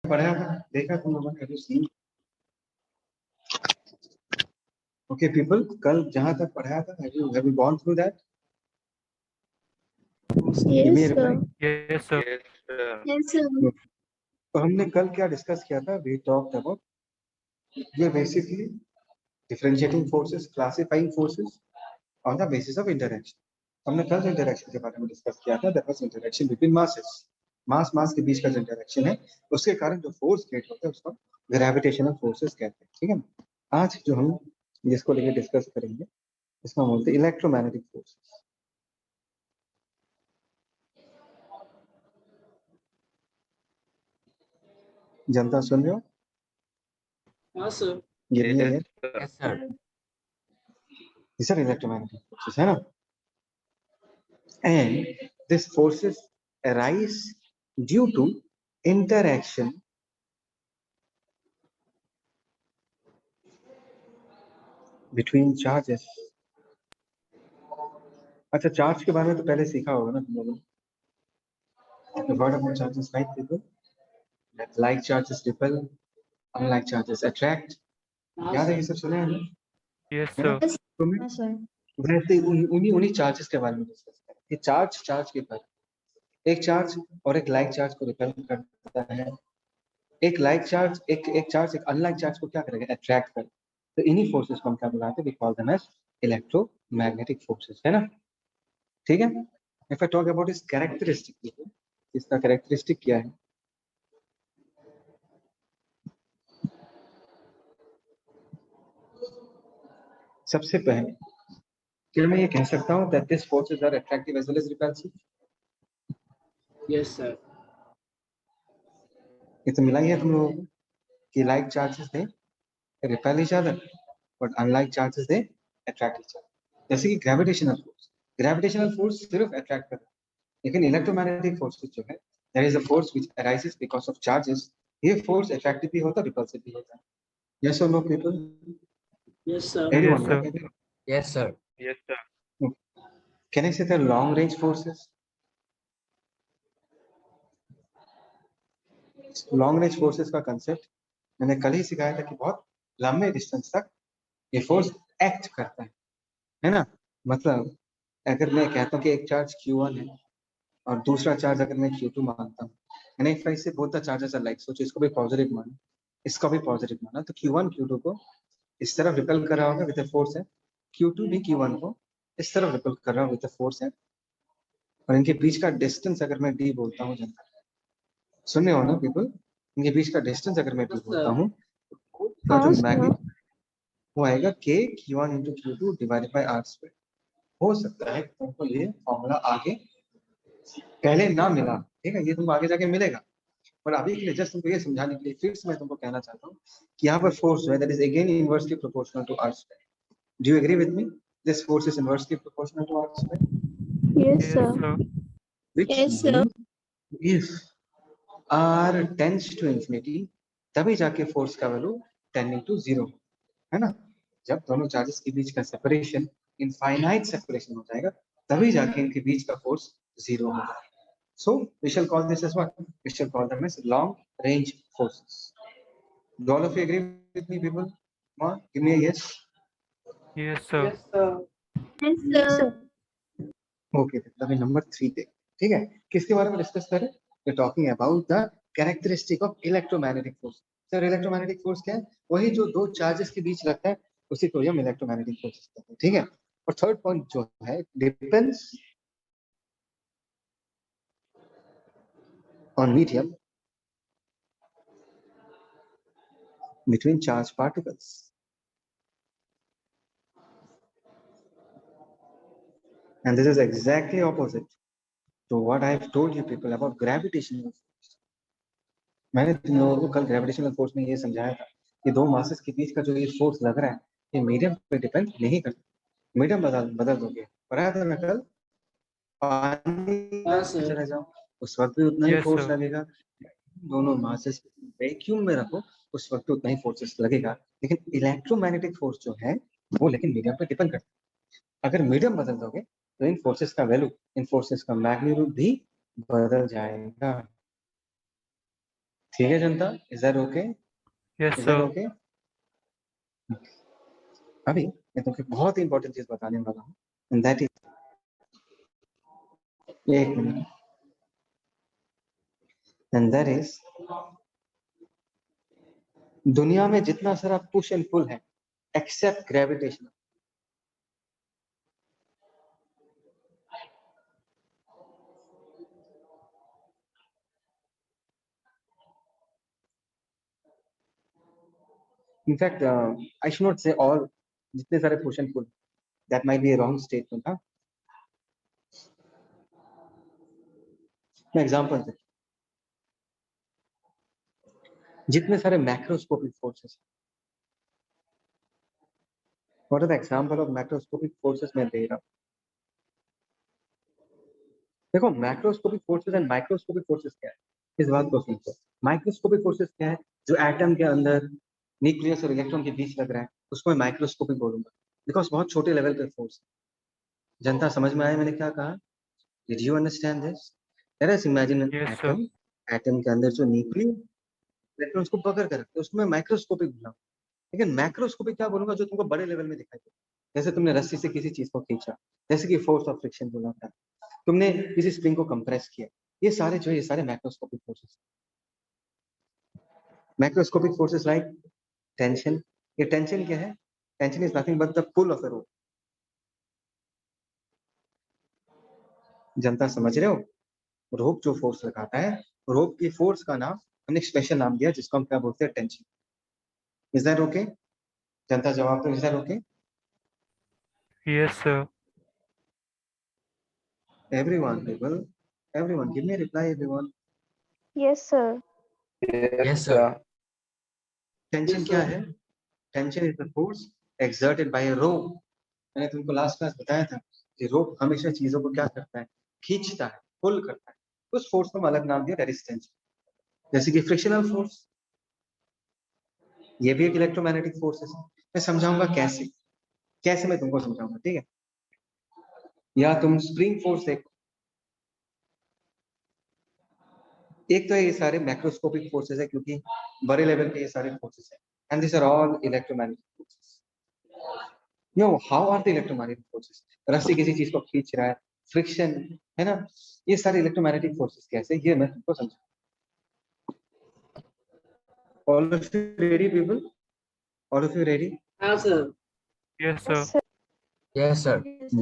पढ़ा था, देखा तुम लोगों ने, सीन। ओके पीपल, कल जहां तक पढ़ाया था, have you gone through that? Give me a Yes, reply. sir. Yes, sir. Yes, sir. तो हमने कल क्या डिस्कस किया था? We talked about ये basically differentiating forces, classifying forces on the basis of interaction. हमने कल जो इंटरेक्शन के बारे में डिस्कस किया था, that was interaction between masses. मास के बीच का जो इंटरेक्शन है, उसके कारण जो फोर्स क्रिएट होता है उसको ग्रेविटेशनल फोर्सेस कहते हैं। ठीक है, आज जो हम जिसको लेके डिस्कस करेंगे इसको हम बोलते हैं इलेक्ट्रोमैग्नेटिक फोर्सेस। जनता सुन रहे हो? हाँ सर। ये Yes, sir. these are electromagnetic forces, है ना? And these forces arise due to interaction between charges. अच्छा, चार्ज के बारे में तो पहले सीखा होगा ना तुम लोगों ने? The word about charges, right people? That like charges repel, unlike charges attract. याद है ये सब सुने हैं ना? Yes, है ना? sir. तो मैं Yes, sir. वैसे उन्हीं चार्जेस के बारे में डिस्कस करें। ये चार्ज के पर एक चार्ज और एक लाइक चार्ज को रिपेल करता है, एक लाइक चार्ज एक चार्ज एक अनलाइक चार्ज को क्या करेगा? अट्रैक्ट कर। तो इन्हीं फोर्सेस को हम क्या बुलाते हैं? We call them as electromagnetic forces, है ना? ठीक है। इफ आई टॉक अबाउट इस कैरेक्टरिस्टिक, इसका कैरेक्टरिस्टिक क्या है? सबसे पहले क्या मैं ये कह सकता हूँ that this forces are attractive as well as repulsive? Yes sir. ये तो मिला ही है तुम लोगों को कि like charges they repel each other but unlike charges they attract each other. जैसे कि ग्रेविटेशनल फोर्स सिर्फ अट्रैक्ट कर रहा है, लेकिन इलेक्ट्रोमैग्नेटिक फोर्सेस जो है, there is a force which arises because of charges. ये फोर्स अट्रैक्टिव भी होता है, रिपल्सिव भी होता है। यस और no people? Yes sir. Anyone? sir. Yes, sir. Yes, sir. Can I say the long range forces? Long range forces का concept मैंने कल ही सिखाया था कि बहुत लंबे डिस्टेंस तक ये फोर्स एक्ट करता है ना? मतलब अगर मैं कहता हूँ कि एक चार्ज Q1 है और दूसरा चार्ज अगर मैं Q2 मानता हूँ, यानी if I say both the charges are like, सोचिए इसको भी पॉजिटिव माना, इसको भी पॉजिटिव माना, तो Q1 Q2 को इस तरफ रिपेल कर रहा होगा विद अ फोर्स है, Q2 भी Q1 को इस तरफ रिपेल कर रहा होगा विद अ फोर्स है, और इनके बीच का डिस्टेंस अगर मैं d बोलता हूँ, जनता सुन रहे हो ना पीपल? इनके बीच का डिस्टेंस अगर मैं d बोलता हूँ, का जो हाँ, sir. मैग्नीट्यूड वो आएगा k Q1 into Q2 divided by r square. हो सकता है तुमको ये फॉर्मूला आगे पहले ना मिला, ठीक है, ये तुमको आगे जाके मिलेगा, पर अभी के लिए जस्ट तुमको ये समझाने के लिए फिर से मैं तुमको कहना चाहता हूँ कि यहाँ पर फोर्स जो है that is again inversely proportional to r square. Do you agree with me? This force is inversely proportional to r square, Yes, Yes, sir. sir. which Yes, sir. means if r tends to infinity, तभी जाके force का value tending to 0, है ना? जब दोनों charges के बीच का सेपरेशन इनफाइनाइट सेपरेशन हो जाएगा, तभी जाके इनके बीच का फोर्स 0 होगा। So we shall call this as what? We shall call them as long range forces. Do all of you agree with me, people? Come on, give me a yes. Yes, sir. Yes sir. Yes, sir. Okay, then अभी number 3 पे, ठीक है, किसके बारे में discuss करें? We're talking about the characteristic of electromagnetic force. Sir electromagnetic force क्या है? वही जो दो चार्जेस के बीच लगता है उसी को हम इलेक्ट्रोमैग्नेटिक फोर्स कहते हैं, ठीक है? और थर्ड पॉइंट जो है, depends on medium between charged particles. And this is exactly opposite to what I have told you people about gravitational force. मैंने तुम लोगों को कल ग्रेविटेशनल फोर्स में ये समझाया था कि दो मासेस के बीच का जो ये फोर्स लग रहा है, ये मीडियम पे डिपेंड नहीं करता। मीडियम बदल दोगे, पढ़ाया था ना कल? पानी हाँ में सर। चला जाओ, उस वक्त भी उतना ही Yes, फोर्स sir. लगेगा। दोनों मासेस वैक्यूम में रखो, उस वक्त भी उतना ही फोर्सेस लगेगा। लेकिन इलेक्ट्रोमैग्नेटिक फोर्स जो है वो लेकिन मीडियम पे डिपेंड करता है। अगर मीडियम बदल दोगे तो इन फोर्सेस का वैल्यू, इन फोर्सेस का मैग्नीट्यूड भी बदल जाएगा। ठीक है जनता, is that okay? Yes, is that sir. Okay? अभी मैं तुमको बहुत ही इंपॉर्टेंट चीज बताने वाला हूँ, एंड दैट इज, एक मिनट, एंड दैट इज, दुनिया में जितना सारा पुश एंड पुल है except gravitation, in fact I should not say all, जितने सारे push and pull, that might be a wrong statement. हाँ, मैं एग्जांपल दे, जितने सारे macroscopic forces, what are the example of macroscopic forces मैं दे रहा हूँ। देखो, macroscopic forces and microscopic forces क्या है, इस बात को समझो। माइक्रोस्कोपिक फोर्सेस क्या है? जो एटम के अंदर न्यूक्लियस और इलेक्ट्रॉन के बीच लग रहा है, उसको मैं माइक्रोस्कोपिक बोलूंगा, बिकॉज बहुत छोटे लेवल पे फोर्स। जनता समझ में आया मैंने क्या कहा? Did you understand this? Let us imagine an Yes, sir. Atom, atom के अंदर जो न्यूक्लियस इलेक्ट्रॉन्स को पकड़ कर रखते हैं, उसको मैं माइक्रोस्कोपिक बोला। लेकिन मैक्रोस्कोपिक क्या बोलूंगा? जो तुमको बड़े लेवल में दिखाई दे, जैसे तुमने रस्सी से किसी चीज को खींचा, जैसे कि फोर्स ऑफ फ्रिक्शन बोला था, तुमने किसी स्प्रिंग को कंप्रेस किया, ये सारे जो है, ये सारे macroscopic forces. Macroscopic forces like tension. ये टेंशन क्या है? Tension is nothing but the pull of a rope. जनता समझ रहे हो? रोप जो फोर्स लगाता है, रोप की फोर्स का नाम हमने एक स्पेशल नाम दिया, जिसको हम क्या बोलते हैं? टेंशन। Is that okay? जनता जवाब दो, is that okay? Yes, sir. Everyone people, everyone give me reply, everyone. Yes, sir. Yes, sir. Tension Yes, क्या sir. है? Tension is the force exerted by a rope. मैंने तुमको last class बताया था कि रोप हमेशा चीजों को क्या करता है? खींचता है, पुल करता है। उस फोर्स को हम अलग नाम दिया, दैट इज टेंशन। जैसे कि फ्रिक्शनल फोर्स, ये भी एक इलेक्ट्रोमैग्नेटिक फोर्स है। मैं समझाऊंगा कैसे, कैसे मैं तुमको समझाऊंगा, ठीक है? या तुम स्प्रिंग फोर्स देखो, एक तो ये सारे मैक्रोस्कोपिक फोर्सेस है, क्योंकि बड़े लेवल पे ये सारे फोर्सेस है, and this are all electromagnetic forces. No, how are the electromagnetic forces? रस्सी किसी चीज को खींच रहा है, फ्रिक्शन है ना, ये सारे इलेक्ट्रोमैग्नेटिक फोर्सेस कैसे, ये मैं तुमको समझा। All of you ready people? All of you ready? हाँ sir. Yes, Yes, sir. sir. Yes, sir.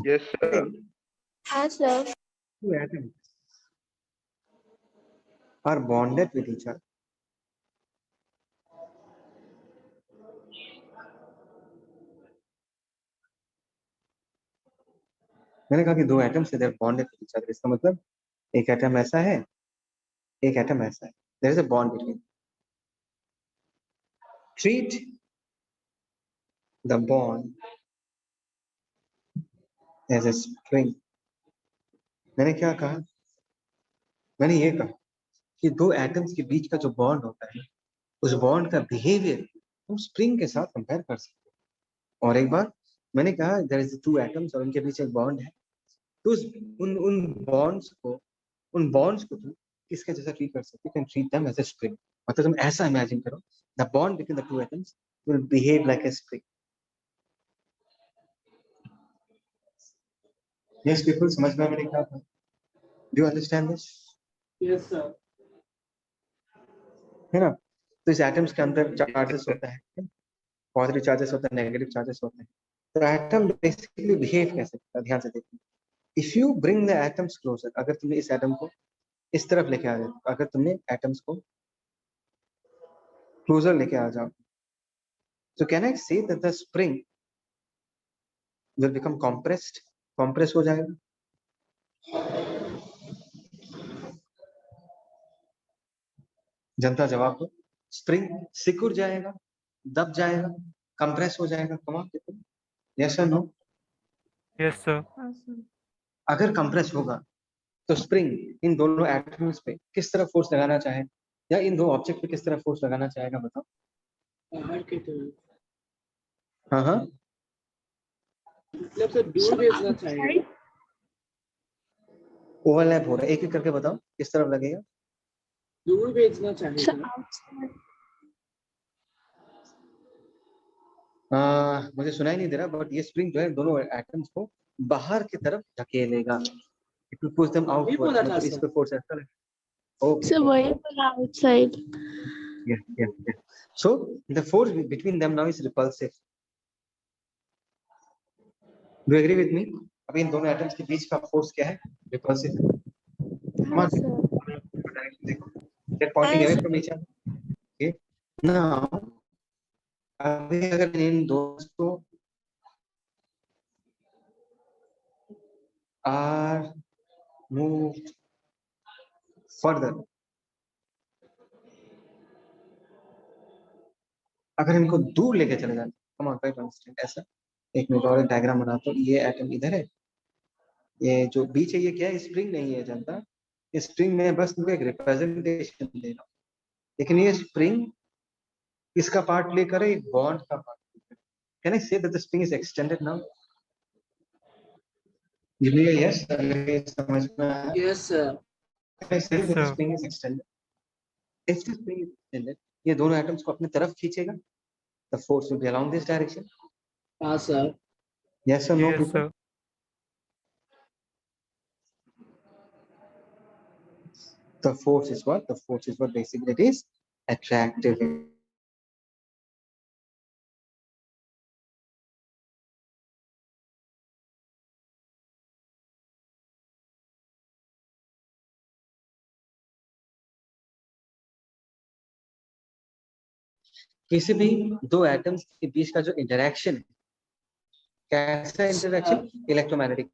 Yes, sir. Yes, sir. Two atoms are bonded with each other. मैंने कहा कि दो एटम्स से they are bonded with each other, इसका मतलब एक atom ऐसा है, एक एटम ऐसा है, there is a bond between. Treat the bond as a spring. मैंने क्या कहा? मैंने ये कहा कि दो एटम्स के बीच का जो बॉन्ड होता है, उस बॉन्ड का बिहेवियर हम स्प्रिंग के साथ कंपेयर कर सकते हैं। और एक बार मैंने कहा देयर इज टू एटम्स और उनके बीच एक बॉन्ड है, तो उन उन बॉन्ड्स को, उन बॉन्ड्स को तुम किसके जैसा ट्रीट कर सकते हो? Can treat them as a spring. मतलब तुम ऐसा इमेजिन करो, the bond between the two atoms will behave like a spring. Yes people, समझ में मैंने क्या कहा? Do you understand this? Yes, sir. है ना? तो इस एटम्स के अंदर Yes, चार्जेस sir. होता है, पॉजिटिव चार्जेस होता है, नेगेटिव चार्जेस होते हैं। तो एटम बेसिकली बिहेव कैसे करता है, ध्यान से देखो। If you bring the atoms closer, अगर तुमने इस एटम को इस तरफ लेके आ जाओ, अगर तुमने एटम्स को क्लोजर लेके आ जाओ, तो can I say that the spring will become compressed? Compress हो जाएगा। जनता जवाब दो। स्प्रिंग सिकुड़ जाएगा, दब जाएगा, कंप्रेस हो जाएगा। कमाल, यस और no? Yes, sir. Yes, sir. अगर कंप्रेस होगा तो स्प्रिंग इन दोनों एटम्स पे किस तरह फोर्स लगाना चाहे, या इन दो ऑब्जेक्ट पे किस तरह फोर्स लगाना चाहेगा, बताओ। बाहर की तरफ, हाँ हाँ, मतलब सर दूर भेजना चाहिए। ओवरलैप हो रहा है, एक एक करके बताओ किस तरफ लगेगा। दूर भेजना Sir, चाहेगा। outside. मुझे सुनाई नहीं दे रहा, बट ये स्प्रिंग जो है दोनों एटम्स को बाहर की तरफ धकेलेगा। इट विल पुश देम वही बोला आउटवर्ड, था मतलब इस सर। पे फोर्स ऐसा लगेगा। Okay Sir, why outside? yes yes yes. So the force between them now is repulsive. Do you agree with me? अभी इन दोनों एटम्स के बीच का फोर्स क्या है? रिपल्सिव। Yes, sir. देखो, they're pointing Yes, away sir. from each other. Okay. Now अभी अगर इन दोस्तों are moved further, अगर इनको दूर लेके चले जाते, come on try to understand. ऐसा एक मिनट और डायग्राम बनाता हूँ। ये एटम इधर है, ये जो बीच है ये क्या है? स्प्रिंग नहीं है जनता। स्प्रिंग में बस तुमको एक रिप्रेजेंटेशन दे रहा हूँ, लेकिन ये स्प्रिंग इसका पार्ट लेकर है, एक बॉन्ड का पार्ट लेकर। Can I say that the spring is extended now? Give me a yes अगर ये समझ में आया। Yes sir. Can I say Yes, that the sir. Spring is extended? If the spring is extended, ये दोनों atoms को अपनी तरफ खींचेगा। The force will be along this direction. हाँ सर। यस और no Yes, people? sir. The force is what? The force is what basically it is attractive. किसी भी दो एटम्स के बीच का जो इंटरेक्शन है, कैसा इंटरेक्शन? Electromagnetic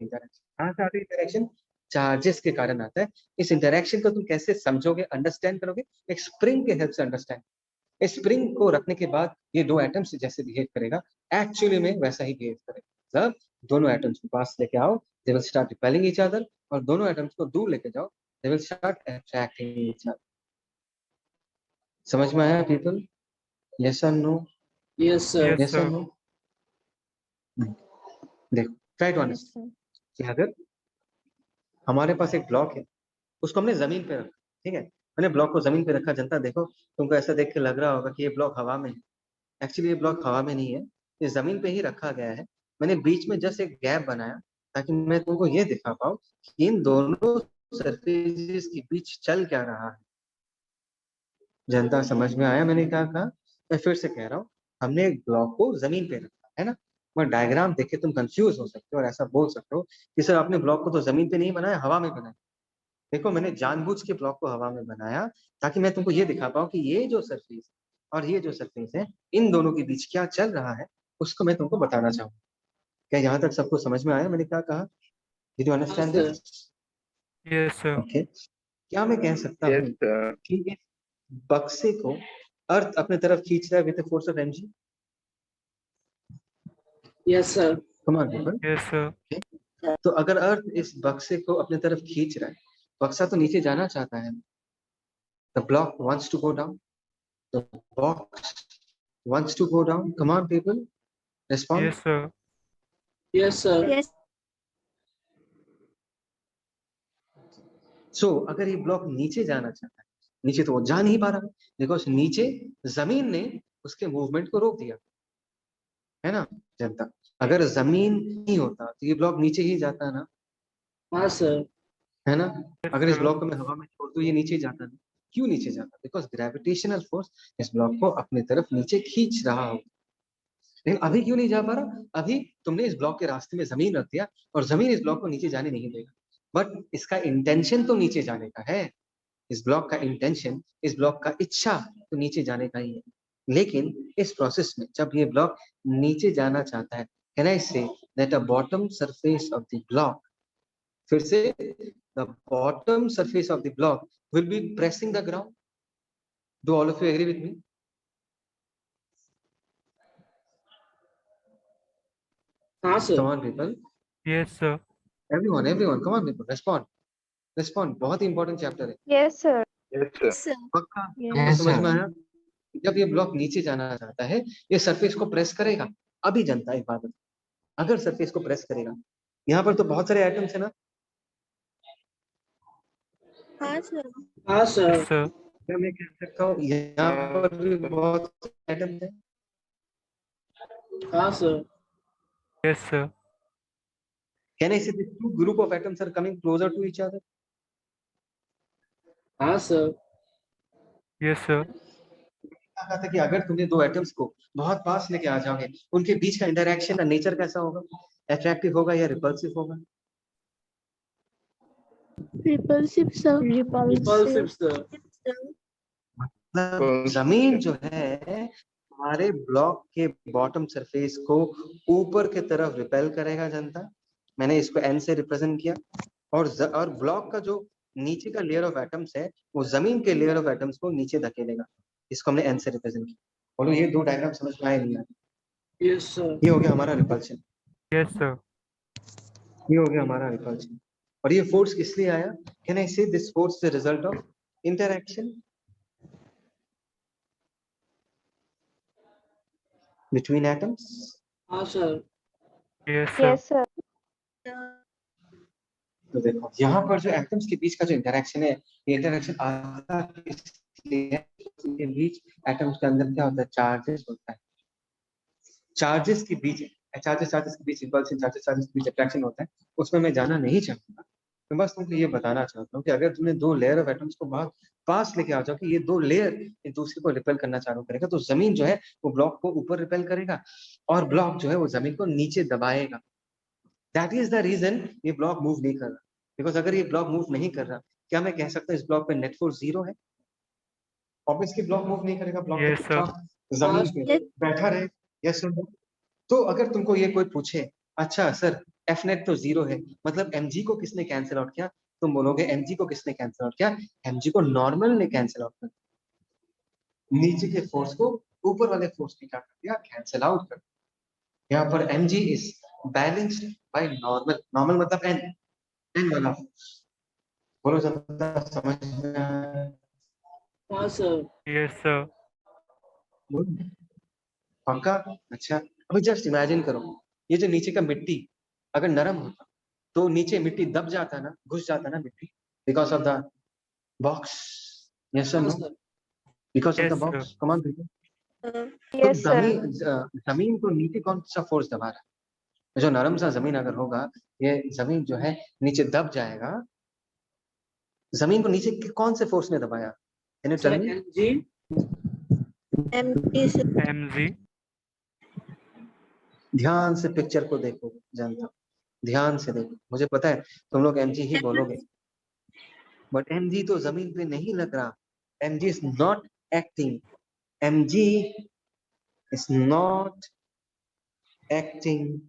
interaction. कहाँ से आता है इंटरेक्शन? चार्जेस के कारण आता है। इस इंटरेक्शन को तुम कैसे समझोगे, अंडरस्टैंड करोगे? एक स्प्रिंग के हेल्प से अंडरस्टैंड। इस स्प्रिंग को रखने के बाद ये दो एटम्स जैसे बिहेव करेगा, एक्चुअली में वैसा ही बिहेव करेगा। जब दोनों एटम्स को पास लेके आओ, they will start repelling each other, और दोनों एटम्स को दूर लेके जाओ, they will start attracting each other. समझ में आया पीपल? यस और no? Yes sir. Yes, yes और sir. नो? देखो, try to Yes, understand sir. कि अगर हमारे पास एक ब्लॉक है, उसको हमने जमीन पे रखा, ठीक है? मैंने ब्लॉक को जमीन पे रखा। जनता देखो, तुमको ऐसा देख के लग रहा होगा कि ये ब्लॉक हवा में है। एक्चुअली ये ब्लॉक हवा में नहीं है, ये जमीन पे ही रखा गया है। मैंने बीच में जस्ट एक गैप बनाया ताकि मैं तुमको ये दिखा पाऊँ कि इन दोनों सरफेसेस के बीच चल क्या रहा है। जनता समझ में आया मैंने क्या कहा? मैं फिर से कह रहा हूँ, हमने एक ब्लॉक को जमीन पे रखा है ना। मैं डायग्राम देख के तुम कंफ्यूज हो सकते हो और ऐसा बोल सकते हो कि सर आपने ब्लॉक को तो जमीन पे नहीं बनाया, हवा में बनाया। देखो, मैंने जानबूझ के ब्लॉक को हवा में बनाया ताकि मैं तुमको ये दिखा पाऊँ कि ये जो सरफेस और ये जो सरफेस है, इन दोनों के बीच क्या चल रहा है, उसको मैं तुमको बताना चाहूँ। क्या यहाँ तक सबको समझ में आया मैंने क्या कहा? डिड यू अंडरस्टैंड हाँ, दिस? Yes, sir. ओके। क्या मैं कह सकता Yes, हूँ sir. कि इस बक्से को अर्थ अपने तरफ खींच रहा है with the force of mg? Yes sir. Come on people. Yes, sir. तो अगर अर्थ इस बक्से को अपने तरफ खींच रहा है, बक्सा तो नीचे जाना चाहता है। The block wants to go down, the box wants to go down. Come on, people, respond. Yes, sir. Yes sir. Yes. So, अगर ये ब्लॉक नीचे जाना चाहता है, नीचे तो वो जा नहीं पा रहा, बिकॉज नीचे जमीन ने उसके मूवमेंट को रोक दिया है ना जनता। अगर जमीन नहीं होता तो ये ब्लॉक नीचे ही जाता ना, हाँ सर। है ना। Yes, अगर इस sir. ब्लॉक को मैं हवा में छोड़ दूं, ये नीचे जाता ना। क्यों नीचे जाता? बिकॉज ग्रेविटेशनल फोर्स इस ब्लॉक को अपनी तरफ नीचे खींच रहा हो। लेकिन अभी क्यों नहीं जा पा रहा? अभी तुमने इस ब्लॉक के रास्ते में जमीन रख दिया और जमीन इस ब्लॉक को नीचे जाने नहीं देगा। बट इसका इंटेंशन तो नीचे जाने का है। इस ब्लॉक का इंटेंशन, इस ब्लॉक का इच्छा तो नीचे जाने का ही है। लेकिन इस प्रोसेस में जब ये ब्लॉक नीचे जाना चाहता है, can I say that a bottom surface of the block, फिर से the bottom surface of the block will be pressing the ground. Do all of you agree with me? हाँ sir. Come on people, Yes, sir. everyone, come on people, respond. बहुत ही important chapter है। Yes, sir. Yes, sir. Yes, sir. पक्का Yes. सबको Yes, समझ sir. में आया? जब ये ब्लॉक नीचे जाना चाहता है, ये सरफेस को प्रेस करेगा। अभी जनता एक बात बता, अगर सरफेस को प्रेस करेगा, यहाँ पर तो बहुत सारे एटम्स है ना, हाँ सर। हाँ yes सर। sir, क्या मैं कह सकता हूँ यहाँ पर भी बहुत एटम्स हैं? हाँ sir. yes sir, Can I say the two group of atoms are coming closer to each other? हाँ सर। yes sir, कहा था कि अगर तुमने दो एटम्स को बहुत पास लेके आ जाओगे, उनके बीच का इंटरेक्शन का नेचर कैसा होगा? अट्रैक्टिव होगा या रिपल्सिव होगा? Repulsive sir. Repulsive sir. मतलब जमीन जो है हमारे ब्लॉक के बॉटम सरफेस को ऊपर की तरफ रिपेल करेगा जनता। मैंने इसको एन से रिप्रेजेंट किया। और ब्लॉक का जो नीचे का लेयर ऑफ एटम्स है वो जमीन के लेयर ऑफ एटम्स को नीचे धकेलेगा। इसको हमने एन से रिप्रेजेंट किया। बोलो ये दो डायग्राम समझ में आए नहीं आए? Yes sir. ये हो गया हमारा रिपल्शन, yes sir, ये हो गया हमारा रिपल्शन। और ये फोर्स किस लिए आया? Can I say this force the result of interaction between atoms? हाँ सर। yes sir, sir. तो देखो यहाँ पर जो एटम्स के बीच का जो इंटरेक्शन है, ये इंटरेक्शन आता इसलिए है, इनके बीच एटम्स के अंदर क्या होता है? चार्जेस होता है। चार्जेस के बीच चार्जेस के बीच रिपल्शन, चार्जेस के बीच अट्रैक्शन होता है। उसमें मैं जाना नहीं चाहूंगा। मैं बस तुमको ये बताना चाहता हूँ कि अगर तुमने दो लेयर ऑफ एटम्स को बहुत पास लेके आ जाओ कि ये दो लेयर एक दूसरे को रिपेल करना चालू करेगा, तो जमीन जो है वो ब्लॉक को ऊपर रिपेल करेगा और ब्लॉक जो है वो जमीन को नीचे दबाएगा। दैट इज द रीजन ये ब्लॉक मूव नहीं कर रहा। बिकॉज अगर ये ब्लॉक मूव नहीं कर रहा, क्या मैं कह सकता हूँ इस ब्लॉक पे नेट फोर्स 0 है? ऑब्वियसली ब्लॉक मूव नहीं करेगा, ब्लॉक तो yes sir, चुपचाप जमीन पे बैठा रहे। Yes sir. तो अगर तुमको ये कोई पूछे, अच्छा सर एफ नेट तो 0 है, मतलब mg को किसने कैंसिल आउट किया? तुम बोलोगे mg को किसने कैंसिल आउट किया? mg को नॉर्मल ने कैंसिल आउट कर दिया। नीचे के फोर्स को ऊपर वाले फोर्स ने क्या कर दिया? कैंसिल आउट कर दिया। यहाँ पर mg is balanced by normal. Normal मतलब n वाला फोर्स। बोलो जनता, समझ में आया? हाँ सर। yes sir, बोलो। पक्का? अच्छा अभी जस्ट इमेजिन करो, ये जो नीचे का मिट्टी अगर नरम होता तो नीचे मिट्टी दब जाता ना, घुस जाता ना मिट्टी, because of the box. Yes और हाँ no? Sir. Because of the yes sir, box. Come on people. तो यस सर। जमीन को नीचे कौन सा फोर्स दबा रहा है? जो नरम सा जमीन अगर होगा, ये जमीन जो है नीचे दब जाएगा। जमीन को नीचे कौन से फोर्स ने दबाया? Can you tell sir me? Mg. MP sir. mg, ध्यान से पिक्चर को देखो जानता, ध्यान से देखो। मुझे पता है तुम लोग mg ही बोलोगे, बट mg तो जमीन पे नहीं लग रहा। mg is not acting. mg is not acting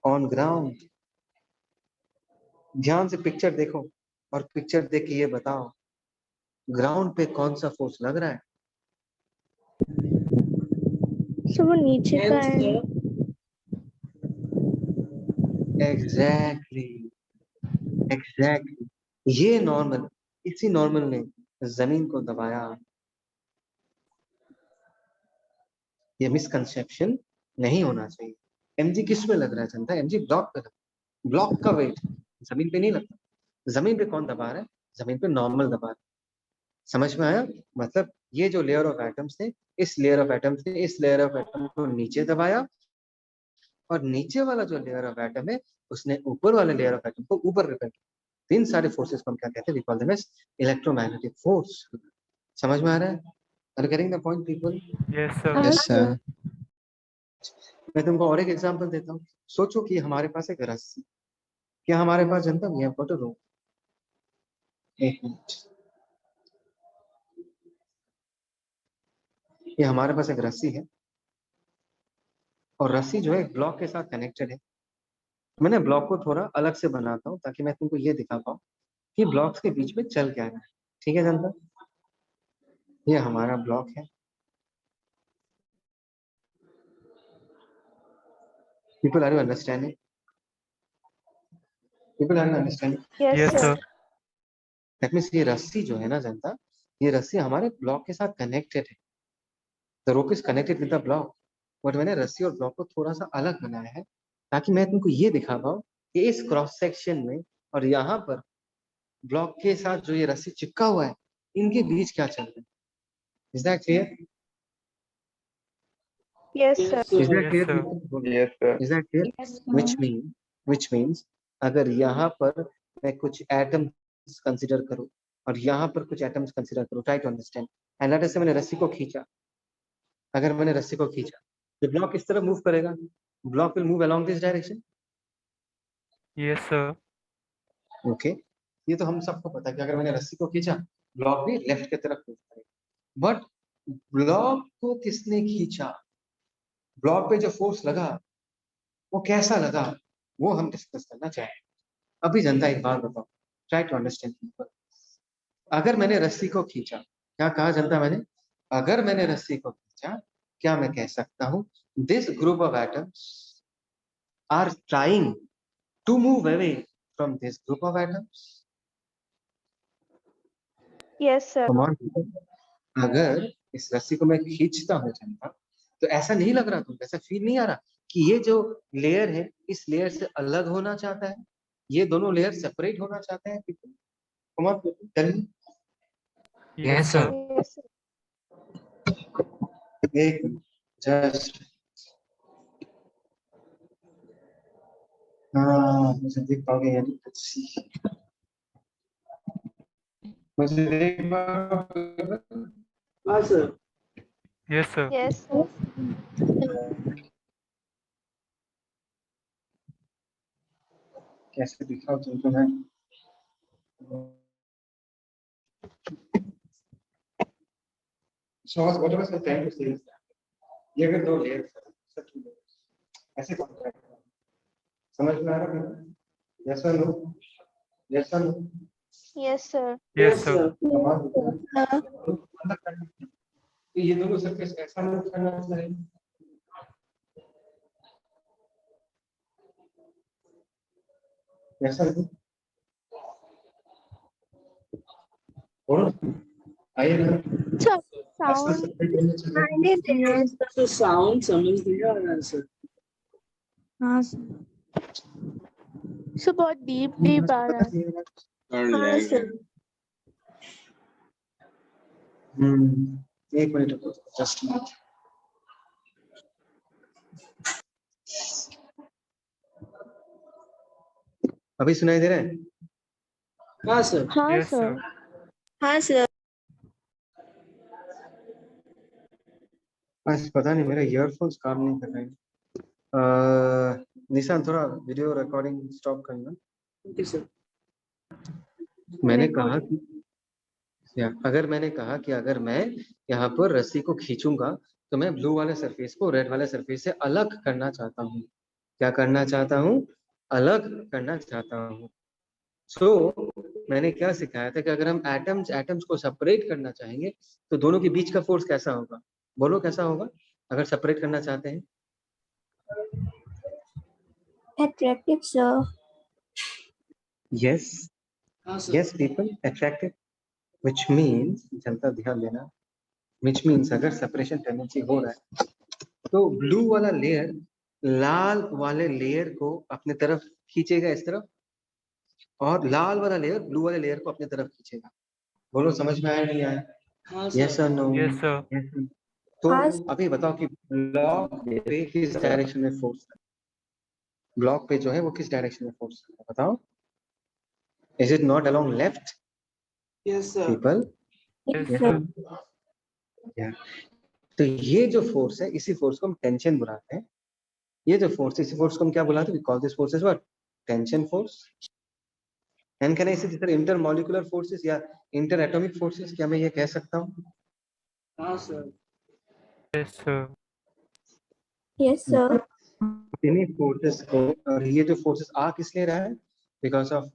on ground. ध्यान से पिक्चर देखो और पिक्चर देख के ये बताओ ग्राउंड पे कौन सा फोर्स लग रहा है? सर वो नीचे एन का है। सर। Exactly, exactly. ये नॉर्मल, इसी नॉर्मल ने जमीन को दबाया। ये मिसकंसेप्शन नहीं होना चाहिए। mg किस में लग रहा है जनता? mg ब्लॉक पे लग रहा है। ब्लॉक का वेट जमीन पे नहीं लगता। जमीन पे कौन दबा रहा है? जमीन पे नॉर्मल दबा रहा है। समझ में आया? मतलब ये जो लेयर ऑफ एटम्स थे, इस लेयर ऑफ एटम्स ने इस लेयर ऑफ एटम को नीचे दबाया और नीचे वाला जो लेयर ऑफ एटम है उसने ऊपर वाले लेयर ऑफ एटम को ऊपर रिपेल किया। इन सारे फोर्सेस को हम क्या कहते हैं? We call them as electromagnetic force. समझ में आ रहा है? Are you getting the point people? yes sir, हाँ सर। मैं तुमको और एक एग्जांपल देता हूँ। सोचो कि हमारे पास एक रस्सी, क्या हमारे पास जनता वी हैव गॉट अ रोप। एक मिनट, ये हमारे पास एक रस्सी है और रस्सी जो है एक ब्लॉक के साथ कनेक्टेड है। मैंने ब्लॉक को थोड़ा अलग से बनाता हूँ ताकि मैं तुमको ये दिखा पाऊँ कि ब्लॉक्स के बीच में चल क्या रहा है। ठीक है जनता? ये हमारा ब्लॉक है। People are you understanding? People are you understanding? Yes yes sir. sir, that means ये रस्सी जो है ना जनता, ये रस्सी हमारे ब्लॉक के साथ कनेक्टेड है। The rope is connected with the block. But मैंने रस्सी और ब्लॉक को थोड़ा सा अलग बनाया है ताकि मैं तुमको ये दिखा पाऊँ कि इस क्रॉस सेक्शन में और यहाँ पर ब्लॉक के साथ जो ये रस्सी चिपका हुआ है, इनके बीच क्या चल रहा है? Is that clear? Yes, Yes, sir. sir. Is that Yes, clear? sir. Yes, sir. Is that clear? Yes, which means अगर यहाँ पर मैं कुछ एटम्स कंसीडर करूं और यहाँ पर कुछ एटम्स कंसीडर करूं, try to understand. And let us say मैंने रस्सी को खींचा, अगर मैंने रस्सी को खींचा तो ब्लॉक किस तरफ मूव करेगा? Block will move along this direction. Yes, sir. Okay, ये तो हम सबको पता है कि अगर मैंने रस्सी को खींचा ब्लॉक भी लेफ्ट की तरफ मूव करेगा। बट ब्लॉक को किसने खींचा, ब्लॉक पे जो फोर्स लगा वो कैसा लगा, वो हम डिस्कस करना चाहें। अभी जनता एक बात बताओ, ट्राई टू अंडरस्टैंड। अगर मैंने रस्सी को खींचा, क्या कहा जनता मैंने? अगर मैंने रस्सी को खींचा, क्या मैं कह सकता हूं this group of atoms are trying to move away from this group of atoms? Yes, sir. Come on, अगर इस रस्सी को मैं खींचता हूँ जनता, तो ऐसा नहीं लग रहा, तुमको ऐसा फील नहीं आ रहा कि ये जो लेयर है इस लेयर से अलग होना चाहता है, ये दोनों लेयर सेपरेट होना चाहते हैं? Come on tell me. Yes, sir. Yes, sir. एक जस्ट हाँ, मुझे देख पाओगे यानी कुछ मुझे देख पाओगे? हाँ sir. Yes, sir. Yes, sir. कैसे दिखाओ तुमको मैं? So what was I trying to say is that ये अगर दो लेयर्स है, ऐसे कौन करेगा? समझ में आ रहा है? Yes or no? Yes or no? Yes, sir. Yes, sir. ये दोनों सरफेस ऐसा मूव करना चाहिए। ऐसा नहीं, और आइए ना, Sir, ऐसा sound. सेपरेट होना चाहिए। तो साउंड समझ नहीं आ रहा है सर। हाँ सर, बहुत डीप आ रहा है। हाँ सर। एक मिनट रुको, जस्ट मिनट। अभी सुनाई दे रहा है? हाँ सर। हाँ Yes, सर। sir. हाँ सर। आज पता नहीं मेरे ईयरफोन्स काम नहीं कर रहे हैं। निशान थोड़ा वीडियो रिकॉर्डिंग स्टॉप करना। Okay sir. मैंने कहा कि अगर मैंने कहा कि अगर मैं यहाँ पर रस्सी को खींचूंगा तो मैं ब्लू वाले सरफेस को रेड वाले सरफेस से अलग करना चाहता हूँ। क्या करना चाहता हूँ? अलग करना चाहता हूँ। सो मैंने क्या सिखाया था कि अगर हम एटम्स को सेपरेट करना चाहेंगे तो दोनों के बीच का फोर्स कैसा होगा? बोलो कैसा होगा अगर सेपरेट करना चाहते हैं? Attractive, sir. यस हाँ sir. Yes people, attractive, which means, जनता ध्यान देना, व्हिच मींस अगर सेपरेशन टेंडेंसी हो रहा है तो ब्लू वाला लेयर लाल वाले लेयर को अपने तरफ खींचेगा इस तरफ, और लाल वाला लेयर ब्लू वाले लेयर को अपने तरफ खींचेगा। बोलो समझ में आया नहीं आया? हाँ यस सर। और नो? Yes, sir. तो हाँ। अभी बताओ कि ब्लॉक पे किस डायरेक्शन में फोर्स है? ब्लॉक पे जो है वो किस डायरेक्शन में फोर्स है बताओ? Is it not along left yes sir. People? Yes, Yes, sir. या तो ये जो फोर्स है इसी फोर्स को हम टेंशन बुलाते हैं। ये जो फोर्स है इसी फोर्स को हम क्या बुलाते हैं? We call this force as what? Tension force. And can I say जिस इंटर मॉलिक्यूलर फोर्सेस या इंटर एटॉमिक फोर्सेस, क्या मैं ये कह सकता हूँ? हाँ sir. Yes, sir. Yes, sir. इन्हीं फोर्सेस को, और ये जो फोर्सेस आ किस लिए रहा है? Because of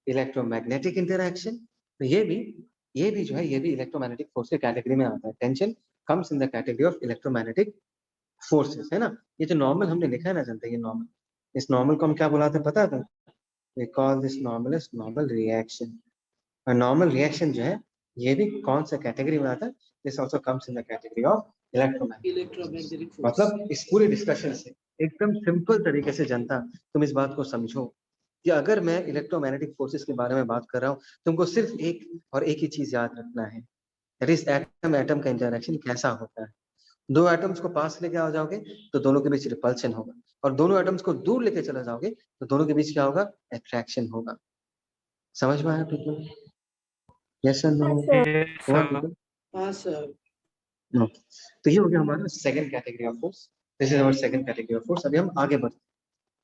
electromagnetic interaction. तो ये भी जो है ये भी इलेक्ट्रोमैग्नेटिक फोर्स के कैटेगरी में आता है। Tension comes in the category of electromagnetic forces, है ना? ये जो नॉर्मल हमने लिखा है ना जनता, ये नॉर्मल, इस नॉर्मल को हम क्या बुलाते हैं पता है? We call this normal as normal reaction. और नॉर्मल रिएक्शन जो है ये भी कौन सा कैटेगरी में आता है? This also comes in the category of electromagnetic. Electromagnetic force. मतलब इस पूरे डिस्कशन से एकदम सिंपल तरीके से जनता तुम इस बात को समझो कि अगर मैं इलेक्ट्रोमैग्नेटिक फोर्सेस के बारे में बात कर रहा हूँ, तुमको सिर्फ एक और एक ही चीज याद रखना है, दैट इज एटम एटम का इंटरेक्शन कैसा होता है। दो एटम्स को पास लेके आ जाओगे तो दोनों के बीच रिपल्शन होगा, और दोनों एटम्स को दूर लेके चला जाओगे तो दोनों के बीच क्या होगा, अट्रैक्शन होगा। समझ में आया पीपल? यस और नो? हाँ सर। Yes, हुआ sir. पीपल? हाँ सर। ओके, तो ये हो गया हमारा second category of force. This is our second category of force. अभी हम आगे बढ़ते,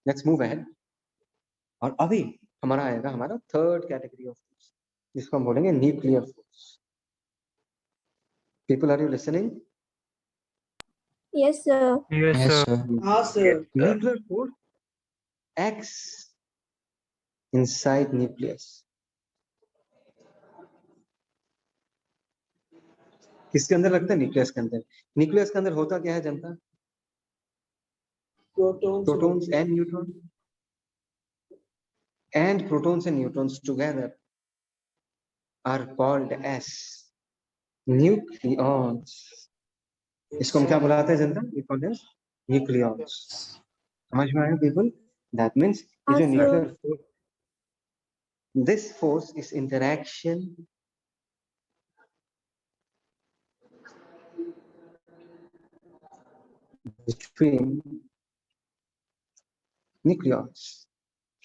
लेट्स मूव अहेड। और अभी हमारा आएगा हमारा थर्ड कैटेगरी ऑफ फोर्स, जिसको हम बोलेंगे nuclear force. People are you listening? Yes sir. Yes, sir. हाँ sir. Nuclear force acts inside nucleus. किसके अंदर लगता है? न्यूक्लियस के अंदर। न्यूक्लियस के अंदर होता क्या है जनता? Protons and neutron, and protons and neutrons together are called as nucleons. इसको हम क्या बुलाते हैं जनता? We call them nucleons. समझ में आया पीपल? That means ये जो हाँ, nuclear force, this force is interaction between nucleons.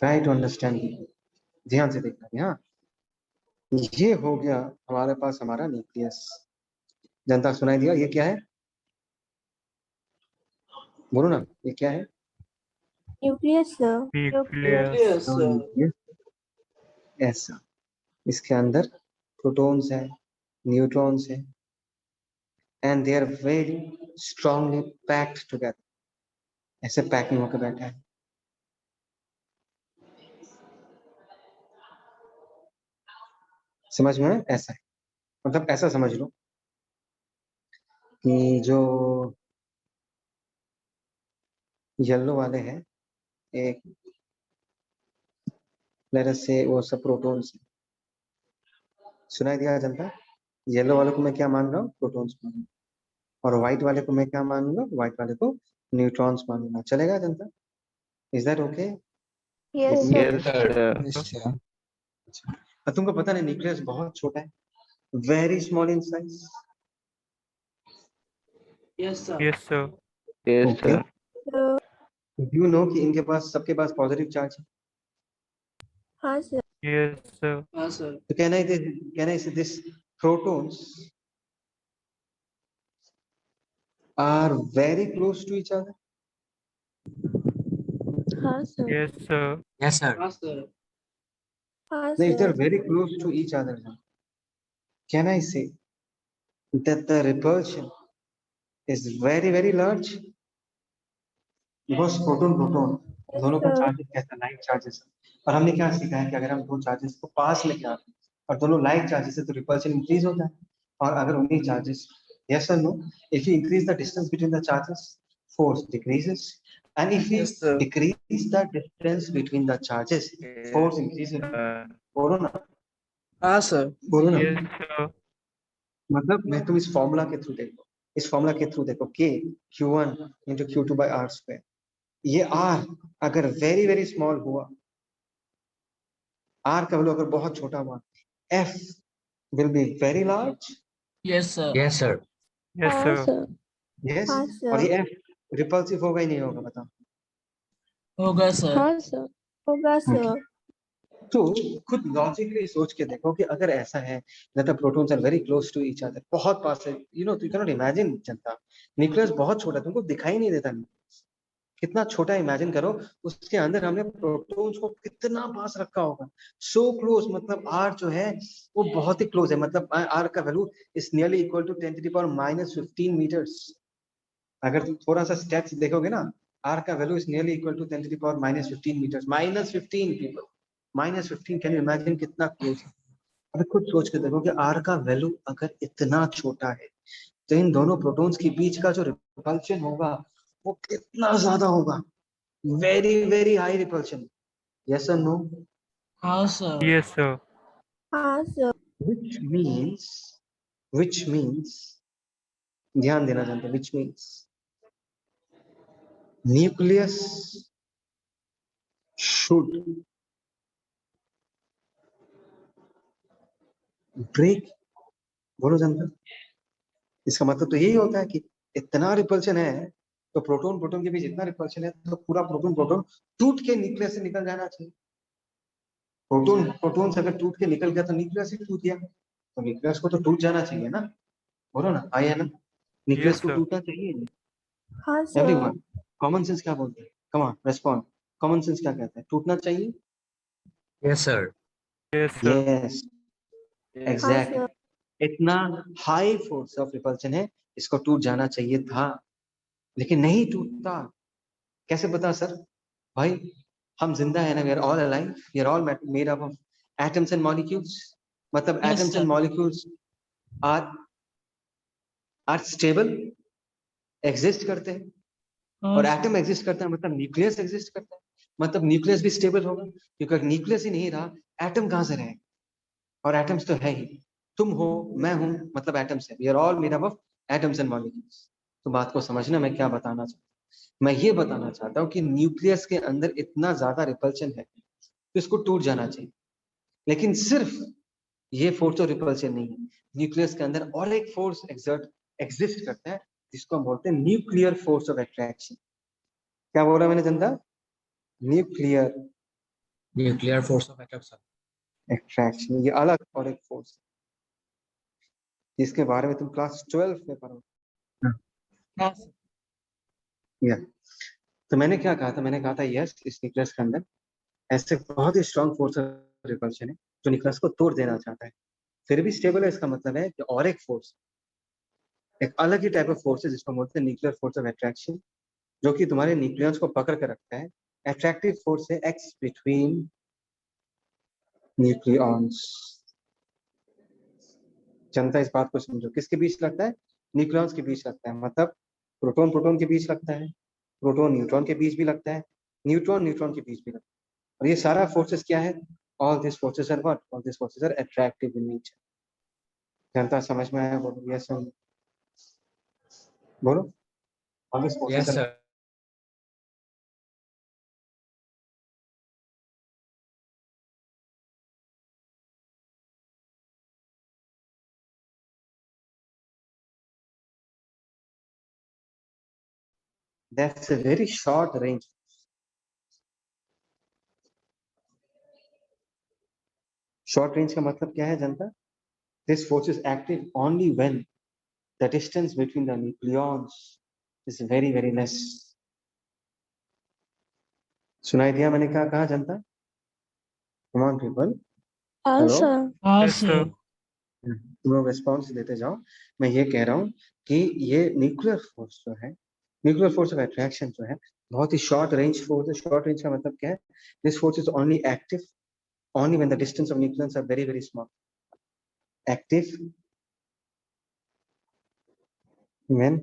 Try to understand people. ध्यान से देखना। यहाँ ये हो गया हमारे पास हमारा न्यूक्लियस। जनता सुनाई दिया? ये क्या है? बोलो ना, ये क्या है? nucleus sir. Nucleus. Nucleus ऐसा, इसके अंदर प्रोटॉन्स है, न्यूट्रॉन्स है, and they are very strongly packed together. ऐसे पैकिंग होकर बैठा है। समझ में? ऐसा है, मतलब ऐसा समझ लो कि जो येलो वाले हैं, एक लेटर से वो सब प्रोटॉन्स। सुनाई दिया जनता? येलो वाले को मैं क्या मान रहा हूँ? प्रोटॉन्स मान रहा हूँ, और व्हाइट वाले को मैं क्या मानूंगा? व्हाइट वाले को न्यूट्रॉन्स मानूंगा। चलेगा जनता? Is that okay? Yes sir. Sir. और तुमको पता नहीं न्यूक्लियस बहुत छोटा है, very small in size. Yes sir. Yes, sir. Okay, So, you know कि इनके पास, सबके पास पॉजिटिव चार्ज है। हाँ sir. Yes, sir. हाँ सर। तो can I say this protons are very close to each other? हाँ sir. Yes, sir. Yes, sir. हाँ sir. हाँ If they're sir. very close to each other, can I say that the repulsion is very very large? Because proton दोनों का sir. Charge कैसा? Like charges. और हमने क्या सीखा है कि अगर हम दो चार्जेस को पास लेके आते हैं और दोनों लाइक चार्जेस है तो रिपल्शन इंक्रीज होता है। और अगर उन्हीं चार्जेस, यस और no, if you increase the distance between the charges, force decreases, and if you Yes, sir. decrease the distance between the charges, force increases. बोलो ना, हाँ सर। बोलो ना। Yes, sir. मतलब मैं तुम इस फॉर्मूला के थ्रू देखो, इस फॉर्मूला के थ्रू देखो, k q1 into q2 by r square। ये r अगर वेरी वेरी स्मॉल हुआ, r का वैल्यू अगर बहुत छोटा हुआ, f will be very large। Yes sir. Yes, sir. Yes, हाँ sir. sir. yes, हाँ और sir. ये f रिपल्सिव होगा ही नहीं होगा? बताओ। होगा सर। हाँ sir. होगा sir. तो खुद लॉजिकली सोच के देखो कि अगर ऐसा है that the protons are very close to each other, बहुत पास है, you know, you cannot imagine Janata, nucleus बहुत छोटा है, तुमको दिखाई नहीं देता। कितना छोटा इमेजिन करो, उसके अंदर हमने प्रोटॉन्स को कितना पास रखा होगा, सो क्लोज। मतलब आर जो है वो बहुत ही क्लोज है, मतलब आर का value is nearly equal to 10 to the power -15 metres. अगर तुम थोड़ा सा स्टेप्स देखोगे ना, आर का value is nearly equal to 10 to the power -15 metres. -15 people, -15। Can you imagine कितना क्लोज है? अभी खुद सोच के देखो कि आर का वैल्यू अगर इतना छोटा है तो इन दोनों प्रोटॉन्स के बीच का जो रिपल्शन होगा वो कितना ज्यादा होगा, very very high repulsion. Yes और नो? हाँ सर। Yes, sir. हाँ sir. which means which means ध्यान देना जानते हैं, which means nucleus should break, बोलो जनता। इसका मतलब तो यही होता है कि इतना रिपल्शन है तो प्रोटॉन प्रोटॉन के बीच इतना रिपल्शन है तो पूरा प्रोटॉन प्रोटॉन टूट के न्यूक्लियस से निकल जाना चाहिए। प्रोटॉन प्रोटॉन से अगर टूट के निकल गया तो न्यूक्लियस ही टूट गया, तो न्यूक्लियस को तो टूट जाना चाहिए ना, बोलो ना, आई है ना, न्यूक्लियस Yes, को sir. टूटना चाहिए। हाँ सर। एवरीवन, कॉमन सेंस क्या बोलते हैं? Come on respond, common sense क्या कहता है? टूटना चाहिए। Yes, sir. Yes, sir. Yes, हाँ एग्जैक्टली। सर। इतना हाई फोर्स ऑफ रिपल्शन है, इसको टूट जाना चाहिए था, लेकिन नहीं टूटता। कैसे पता सर? भाई हम जिंदा है ना, we are all alive, we are all made up of atoms and molecules, मतलब Yes, atoms sir. And molecules are are stable, exist करते हैं, और एटम एग्जिस्ट करता है मतलब न्यूक्लियस एग्जिस्ट करता है, मतलब न्यूक्लियस भी स्टेबल होगा, क्योंकि अगर न्यूक्लियस ही नहीं रहा एटम कहां से रहेगा? और एटम्स तो है ही, तुम हो, मैं हूं, मतलब एटम्स है, we are all made up of atoms and molecules. तो बात को समझना मैं क्या बताना चाहता हूं। मैं ये बताना चाहता हूँ कि न्यूक्लियस के अंदर इतना ज्यादा रिपल्शन है तो इसको टूट जाना चाहिए, लेकिन सिर्फ ये फोर्स और रिपल्शन नहीं है, न्यूक्लियस के अंदर और एक फोर्स एग्जिस्ट करता है जिसको हम बोलते हैं न्यूक्लियर फोर्स ऑफ अट्रैक्शन। क्या बोला मैंने जनता? Nuclear Nuclear force of attraction. Attraction, ये अलग और एक फोर्स जिसके बारे में तुम क्लास 12 में पढ़ो। Yes. या तो मैंने क्या कहा था? मैंने कहा था यस, इस न्यूक्लियस के अंदर ऐसे बहुत ही स्ट्रॉन्ग फोर्स ऑफ रिपल्शन है जो न्यूक्लियस को तोड़ देना चाहता है, फिर भी स्टेबल है। इसका मतलब है कि और एक फोर्स, एक अलग ही टाइप ऑफ फोर्स है जिसको बोलते हैं न्यूक्लियर फोर्स ऑफ अट्रैक्शन, जो कि तुम्हारे न्यूक्लियस को पकड़ कर रखता है। अट्रैक्टिव फोर्स है एक्स बिटवीन न्यूक्लियॉन्स। जनता इस बात को समझो, किसके बीच लगता है? न्यूक्लियॉन्स के बीच लगता है, मतलब प्रोटॉन प्रोटॉन के बीच लगता है, प्रोटॉन न्यूट्रॉन के बीच भी लगता है, न्यूट्रॉन न्यूट्रॉन के बीच भी लगता है। और ये सारा फोर्सेस क्या है? All this forces are what? All this forces are attractive in nature. जनता समझ में आया? बोलो यस और नो। बोलो, all this forces Yes, are sir. that's a very short range. Short range का मतलब क्या है जनता? This force is active only when the distance between the nucleons is very very less. सुनाई दिया मैंने क्या कहा जनता? Come on people. हाँ Hello. सर। Yes, sir. तुम लोग रिस्पॉन्स देते जाओ। मैं ये कह रहा हूँ कि ये न्यूक्लियर फोर्स जो है, न्यूक्लियर फोर्स ऑफ अट्रैक्शन जो है, बहुत ही शॉर्ट रेंज फोर्स है। शॉर्ट रेंज का मतलब क्या है? This force is only active only when the distance of nucleons are very very small. Active when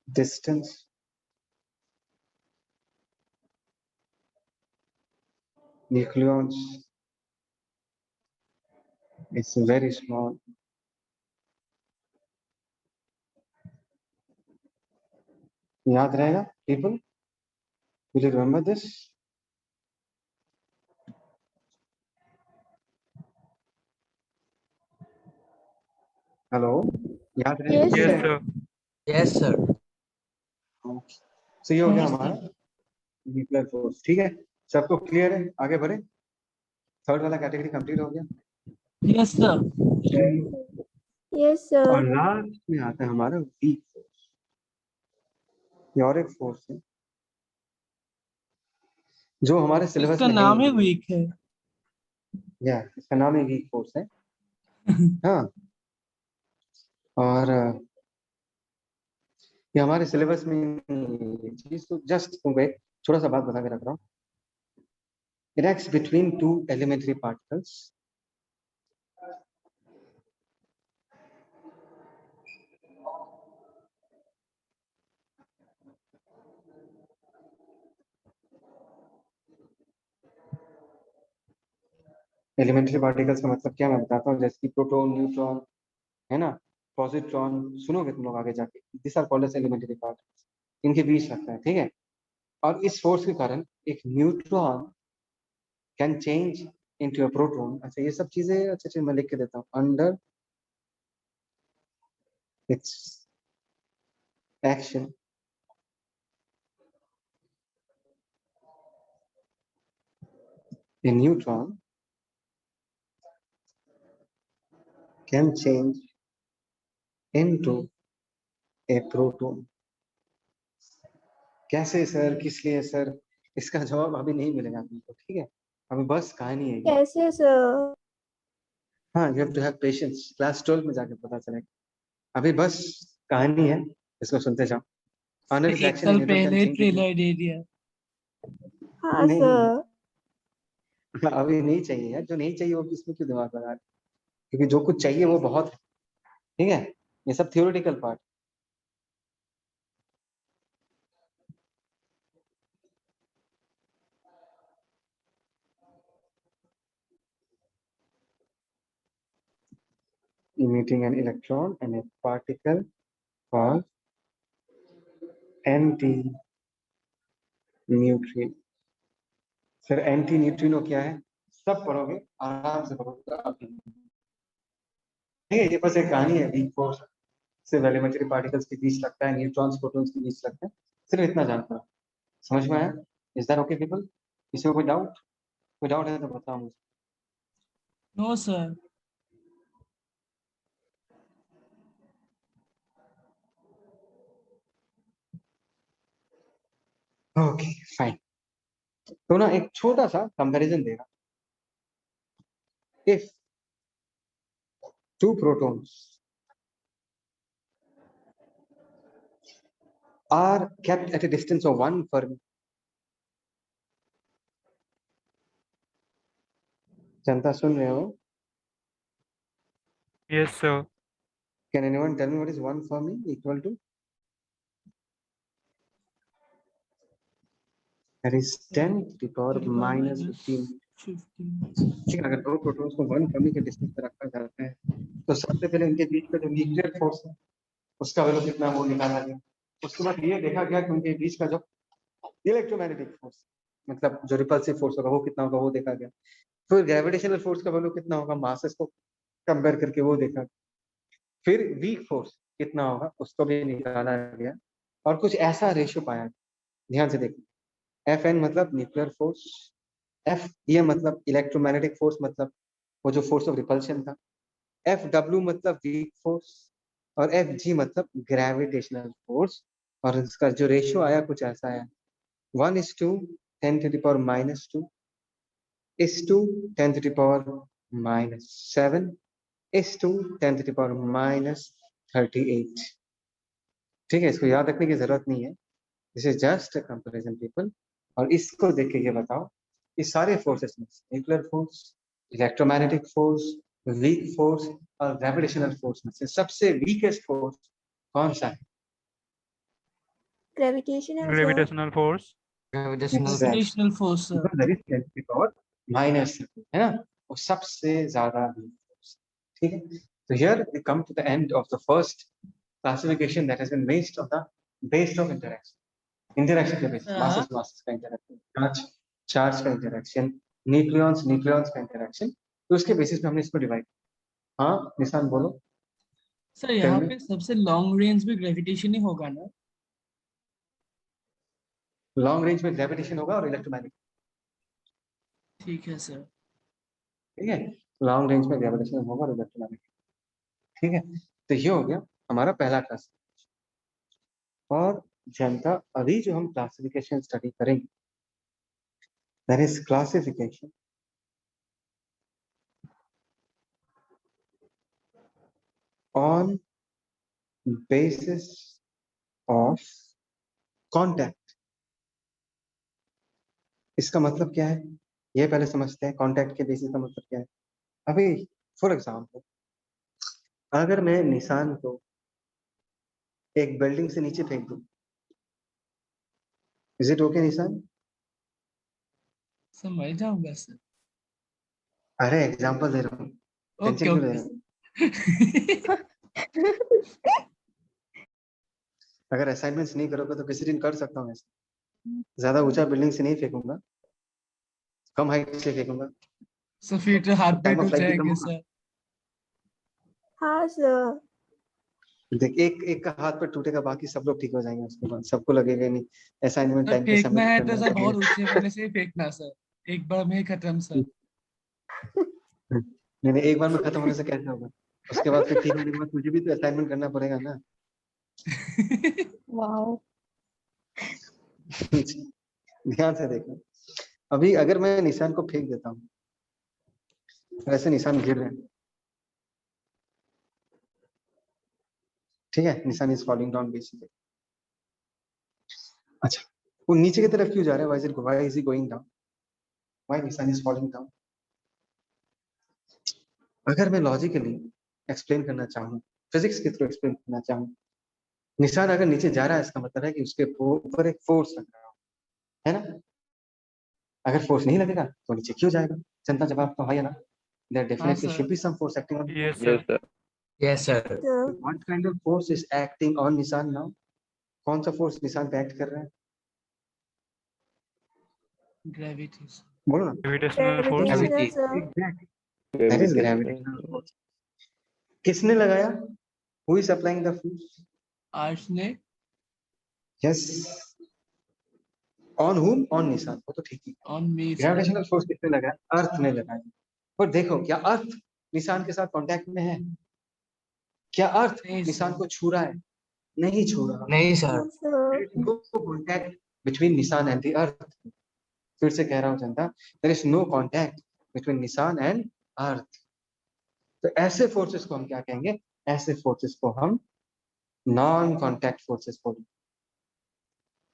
distance nucleons is very small. याद रहेगा people? Will you remember this? Hello, याद Yes, रहेगा? Yes, sir. sir. Yes, sir. सही हो गया हमारा nuclear force. ठीक है, सबको क्लियर है? आगे बढ़े। थर्ड वाला कैटेगरी कंप्लीट हो गया। Yes, sir. Yes, sir. और लास्ट में आता है हमारा वीक फोर्स। ये और एक फोर्स है जो हमारे सिलेबस इसका में नाम नहीं ही वीक है। या इसका नाम ही वीक फोर्स है। हाँ, और ये हमारे सिलेबस में नहीं है चीज, तो जस्ट तुमको एक छोटा सा बात बता के रख रहा हूँ। It acts between two elementary particles. Elementary particles का मतलब क्या मैं बताता हूँ, जैसे कि प्रोटॉन न्यूट्रॉन है ना, पॉजिट्रॉन, सुनोगे तुम लोग आगे जाके, this are called as elementary particles. इनके बीच लगता है, ठीक है। और इस फोर्स के कारण एक neutron can change into a proton. अच्छा ये सब चीजें अच्छा चीज मैं लिख के देता हूँ. Under its action, a neutron can change into a proton. कैसे सर, किस लिए सर, इसका जवाब अभी नहीं मिलेगा आपको, ठीक है. अभी बस कहानी है ये. कैसे सर? हाँ, you have to have patience. Class 12 में जाके पता चलेगा. अभी बस कहानी है, इसको सुनते जाओ. Under its एक action, a साल neutron can पहले change into. ट्रेलर दे दिया। हाँ नहीं, सर। अभी नहीं चाहिए यार. जो नहीं चाहिए वो इसमें क्यों दिमाग लगा रहे? क्योंकि जो कुछ चाहिए वो बहुत है, ठीक है. ये सब theoretical part. Emitting an electron and a particle called anti-neutrino. Sir anti neutrino क्या है? सब पढ़ोगे, आराम से पढ़ोगे आप. ठीक है, ये बस एक कहानी है. वीक फोर्स सिर्फ एलिमेंट्री पार्टिकल्स के बीच लगता है, न्यूट्रॉन्स प्रोटॉन्स के बीच लगता है. सिर्फ इतना जानता हूँ. समझ में आया? Is that okay people? इसमें कोई डाउट? कोई डाउट है तो बताओ मुझे. No sir. Okay fine. तो ना एक छोटा सा कंपैरिजन देगा. If two protons are kept at a distance of 1 Fermi. जनता सुन रहे हो? Yes, sir. Can anyone tell me what is 1 Fermi equal to? That is 10 to the power minus 15. ठीक है, अगर दो प्रोटॉन्स को 1 Fermi के डिस्टेंस पे रखा जाता है तो सबसे पहले उनके बीच का जो न्यूक्लियर फोर्स है उसका वैल्यू कितना वो निकाला गया. उसके बाद ये देखा गया कि उनके बीच का जो इलेक्ट्रोमैग्नेटिक फोर्स, मतलब जो रिपल्सिव फोर्स होगा वो कितना होगा वो देखा गया. फिर ग्रेविटेशनल फोर्स का वैल्यू कितना होगा मासेस को कंपेयर करके वो देखा. फिर वीक फोर्स कितना होगा उसको भी निकाला गया और कुछ ऐसा रेशियो पाया. ध्यान से देखिए. एफ एन मतलब न्यूक्लियर फोर्स, एफ ये मतलब इलेक्ट्रोमैग्नेटिक फोर्स, मतलब वो जो फोर्स ऑफ रिपल्शन था. एफ डब्ल्यू मतलब वीक फोर्स और एफ जी मतलब ग्रेविटेशनल फोर्स. और इसका जो रेशियो आया कुछ ऐसा है 1:10⁻², is to 10⁻⁻7, is to 10⁻⁻38. ठीक है, इसको याद रखने की जरूरत नहीं है. This is just a comparison people. और इसको देख के ये बताओ इस सारे फोर्सेस में nuclear force, electromagnetic force, weak force और ग्रेविटेशनल फोर्स में से सबसे वीकेस्ट फोर्स कौन सा है? Gravitational sir. Gravitational force. Gravitational Exactly. force sir। Because that is 10⁻⁻, है ना, वो सबसे ज्यादा weak force. ठीक है. So here we come to the end of the first classification that has been based on the base of interaction. Interaction के base, masses का interaction, charge का interaction, न्यूक्लियॉन्स का interaction. तो उसके basis पे हमने इसको divide. हाँ निशान बोलो. सर यहाँ पे सबसे लॉन्ग रेंज भी ग्रेविटेशन ही होगा ना? लॉन्ग रेंज में ग्रेविटेशन होगा और इलेक्ट्रोमैग्नेटिक. ठीक है सर। ठीक है, लॉन्ग रेंज में ग्रेविटेशन होगा और इलेक्ट्रोमैग्नेटिक. ठीक है, तो ये हो गया हमारा पहला क्लास. और जनता अभी जो हम क्लासिफिकेशन स्टडी करेंगे that is classification on basis of contact. इसका मतलब क्या है ये पहले समझते हैं. कांटेक्ट के बेसिस का मतलब क्या है. अभी फॉर एग्जांपल अगर मैं निशान को एक बिल्डिंग से नीचे फेंक दूं, इज इट ओके निशान? समझ जाऊंगा सर। अरे एग्जांपल दे रहा हूँ, टेंशन ओके क्यों ले ओके रहे हो? अगर असाइनमेंट्स नहीं करोगे तो किसी दिन कर सकता हूँ ऐसा. ज्यादा ऊंचा बिल्डिंग से नहीं फेंकूंगा, कम हाइट से फेंकूंगा. So फिर तो हाथ टाइम भी ऑफ टूट लाइफ भी कम जाएंगे होगा। सर। हाँ सर। देख, एक का हाथ पर टूटेगा, बाकी सब लोग ठीक हो जाएंगे, उसके बाद सबको लगेगा नहीं असाइनमेंट सर टाइम पे फेंकना सबमिट है तो करना सर है। बहुत ऊंचे वाले से ही फेंकना सर, एक बार में ही खत्म सर। नहीं नहीं, एक बार में खत्म होने से कैसे होगा? उसके बाद फिर ठीक होने के बाद मुझे भी तो असाइनमेंट करना पड़ेगा ना। वाओ। ध्यान से देखो, अभी अगर मैं निशान को फेंक देता हूँ, वैसे निशान गिर रहे हैं, ठीक है, निशान इज फॉलिंग डाउन बेसिकली। अच्छा, वो नीचे की तरफ क्यों जा रहा है? Why is he going down? Why निशान इज फॉलिंग डाउन? अगर मैं लॉजिकली एक्सप्लेन करना चाहूँ, फिजिक्स के थ्रू एक्सप्लेन करना चाहूँ, निशान अगर नीचे जा रहा है, इसका मतलब है कि उसके ऊपर एक फोर्स लग रहा है ना? अगर फोर्स नहीं लगेगा तो नीचे क्यों जाएगा? जनता जवाब तो है ना, देयर हाँ definitely sir. Should be some force acting on. Yes, Yes, sir. sir. Yes sir. Sir. What kind of force is acting on Nishan now? कौन सा फोर्स निशान पे एक्ट कर रहा है? ग्रेविटी। बोलो ना। Gravitational force. Gravitational sir. Exactly, that is gravitational Gravitational. Force. किसने लगाया? Who is applying the force? Earth ने। Yes, on whom? ऑन निशान, वो तो ठीक ही। On me sir. Gravitational force किसने लगाया? अर्थ ने लगाया। पर देखो, क्या अर्थ निशान के साथ कांटेक्ट में है? क्या अर्थ नहीं निशान सर। को छू रहा है? नहीं छू रहा। नहीं सर। हाँ sir. No contact between Nishan and the earth. फिर से कह रहा हूं जनता, there is no contact between Nishan and earth. तो ऐसे फोर्सेस को हम क्या कहेंगे? ऐसे फोर्सेस को हम नॉन कांटेक्ट फोर्सेस बोलेंगे।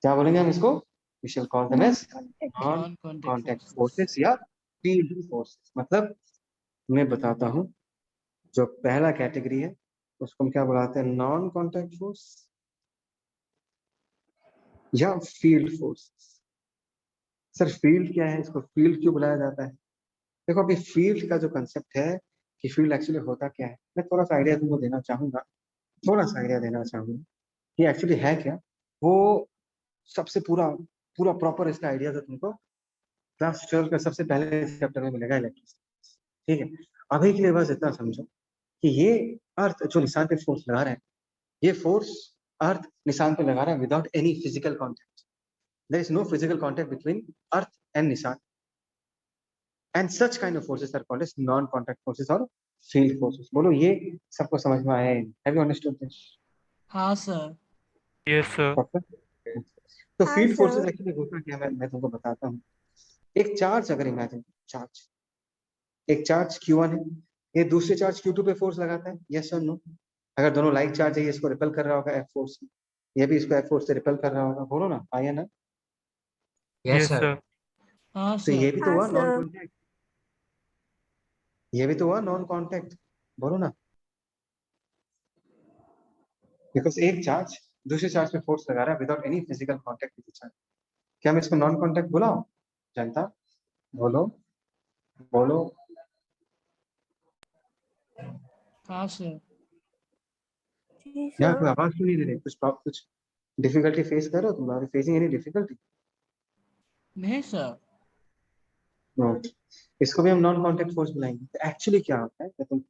क्या बोलेंगे हम इसको? We shall call them as non non contact contact forces. Forces या फील्ड फोर्सेस। मतलब मैं बताता हूं, जो पहला कैटेगरी है उसको हम क्या बुलाते हैं? नॉन कांटेक्ट फोर्स या फील्ड फोर्सेस। सर फील्ड क्या है? इसको फील्ड क्यों बुलाया जाता है? देखो, अभी फील्ड का जो कंसेप्ट है कि फील्ड एक्चुअली होता क्या है, मैं थोड़ा सा आइडिया तुमको देना चाहूंगा, थोड़ा सा आइडिया देना चाहूंगा कि एक्चुअली है क्या वो। सबसे पूरा पूरा प्रॉपर इसका आइडिया तो तुमको क्लास 12 का सबसे पहले चैप्टर में मिलेगा, इलेक्ट्रिसिटी, ठीक है। अभी के लिए बस इतना समझो कि ये अर्थ जो निशान पे फोर्स लगा रहा है, ये फोर्स अर्थ निशान पे लगा रहा है without any physical contact. There is no physical contact between earth and Nishan, and such kind of forces are called as non-contact forces or field forces। बोलो, ये सबको समझ में आया है? Have you understood this? हाँ सर। Yes, sir. Okay. तो हाँ फील्ड फोर्सेस सर। एक्चुअली होता क्या है, मैं तुमको बताता हूँ। एक चार्ज अगर इमेजिन, चार्ज, एक चार्ज Q1 है, ये दूसरे चार्ज Q2 पे फोर्स लगाता है, यस और नो? अगर दोनों लाइक चार्ज है, ये इसको रिपेल कर रहा होगा F फोर्स से, ये भी इसको F फोर्स से रिपेल कर रहा होगा। बोलो ना, आया ना? Yes, sir. हाँ तो ये सर। भी तो हाँ हुआ नॉन सर। कॉन्टैक्ट, ये भी तो हुआ नॉन कॉन्टैक्ट। बोलो ना, बिकॉज एक चार्ज दूसरे चार्ज पे फोर्स लगा रहा है without any physical contact with charge. क्या मैं इसको नॉन कांटेक्ट बुलाऊं? जनता बोलो, बोलो। हाँ सर। जी यहाँ कोई सर। आवाज क्यों नहीं दे रही? कुछ डिफिकल्टी फेस कर रहे हो तुम? Are facing any difficulty? नहीं सर। नो। इसको भी हम नॉन कांटेक्ट फोर्स बुलाएंगे। तो एक्चुअली क्या होता है कि तुम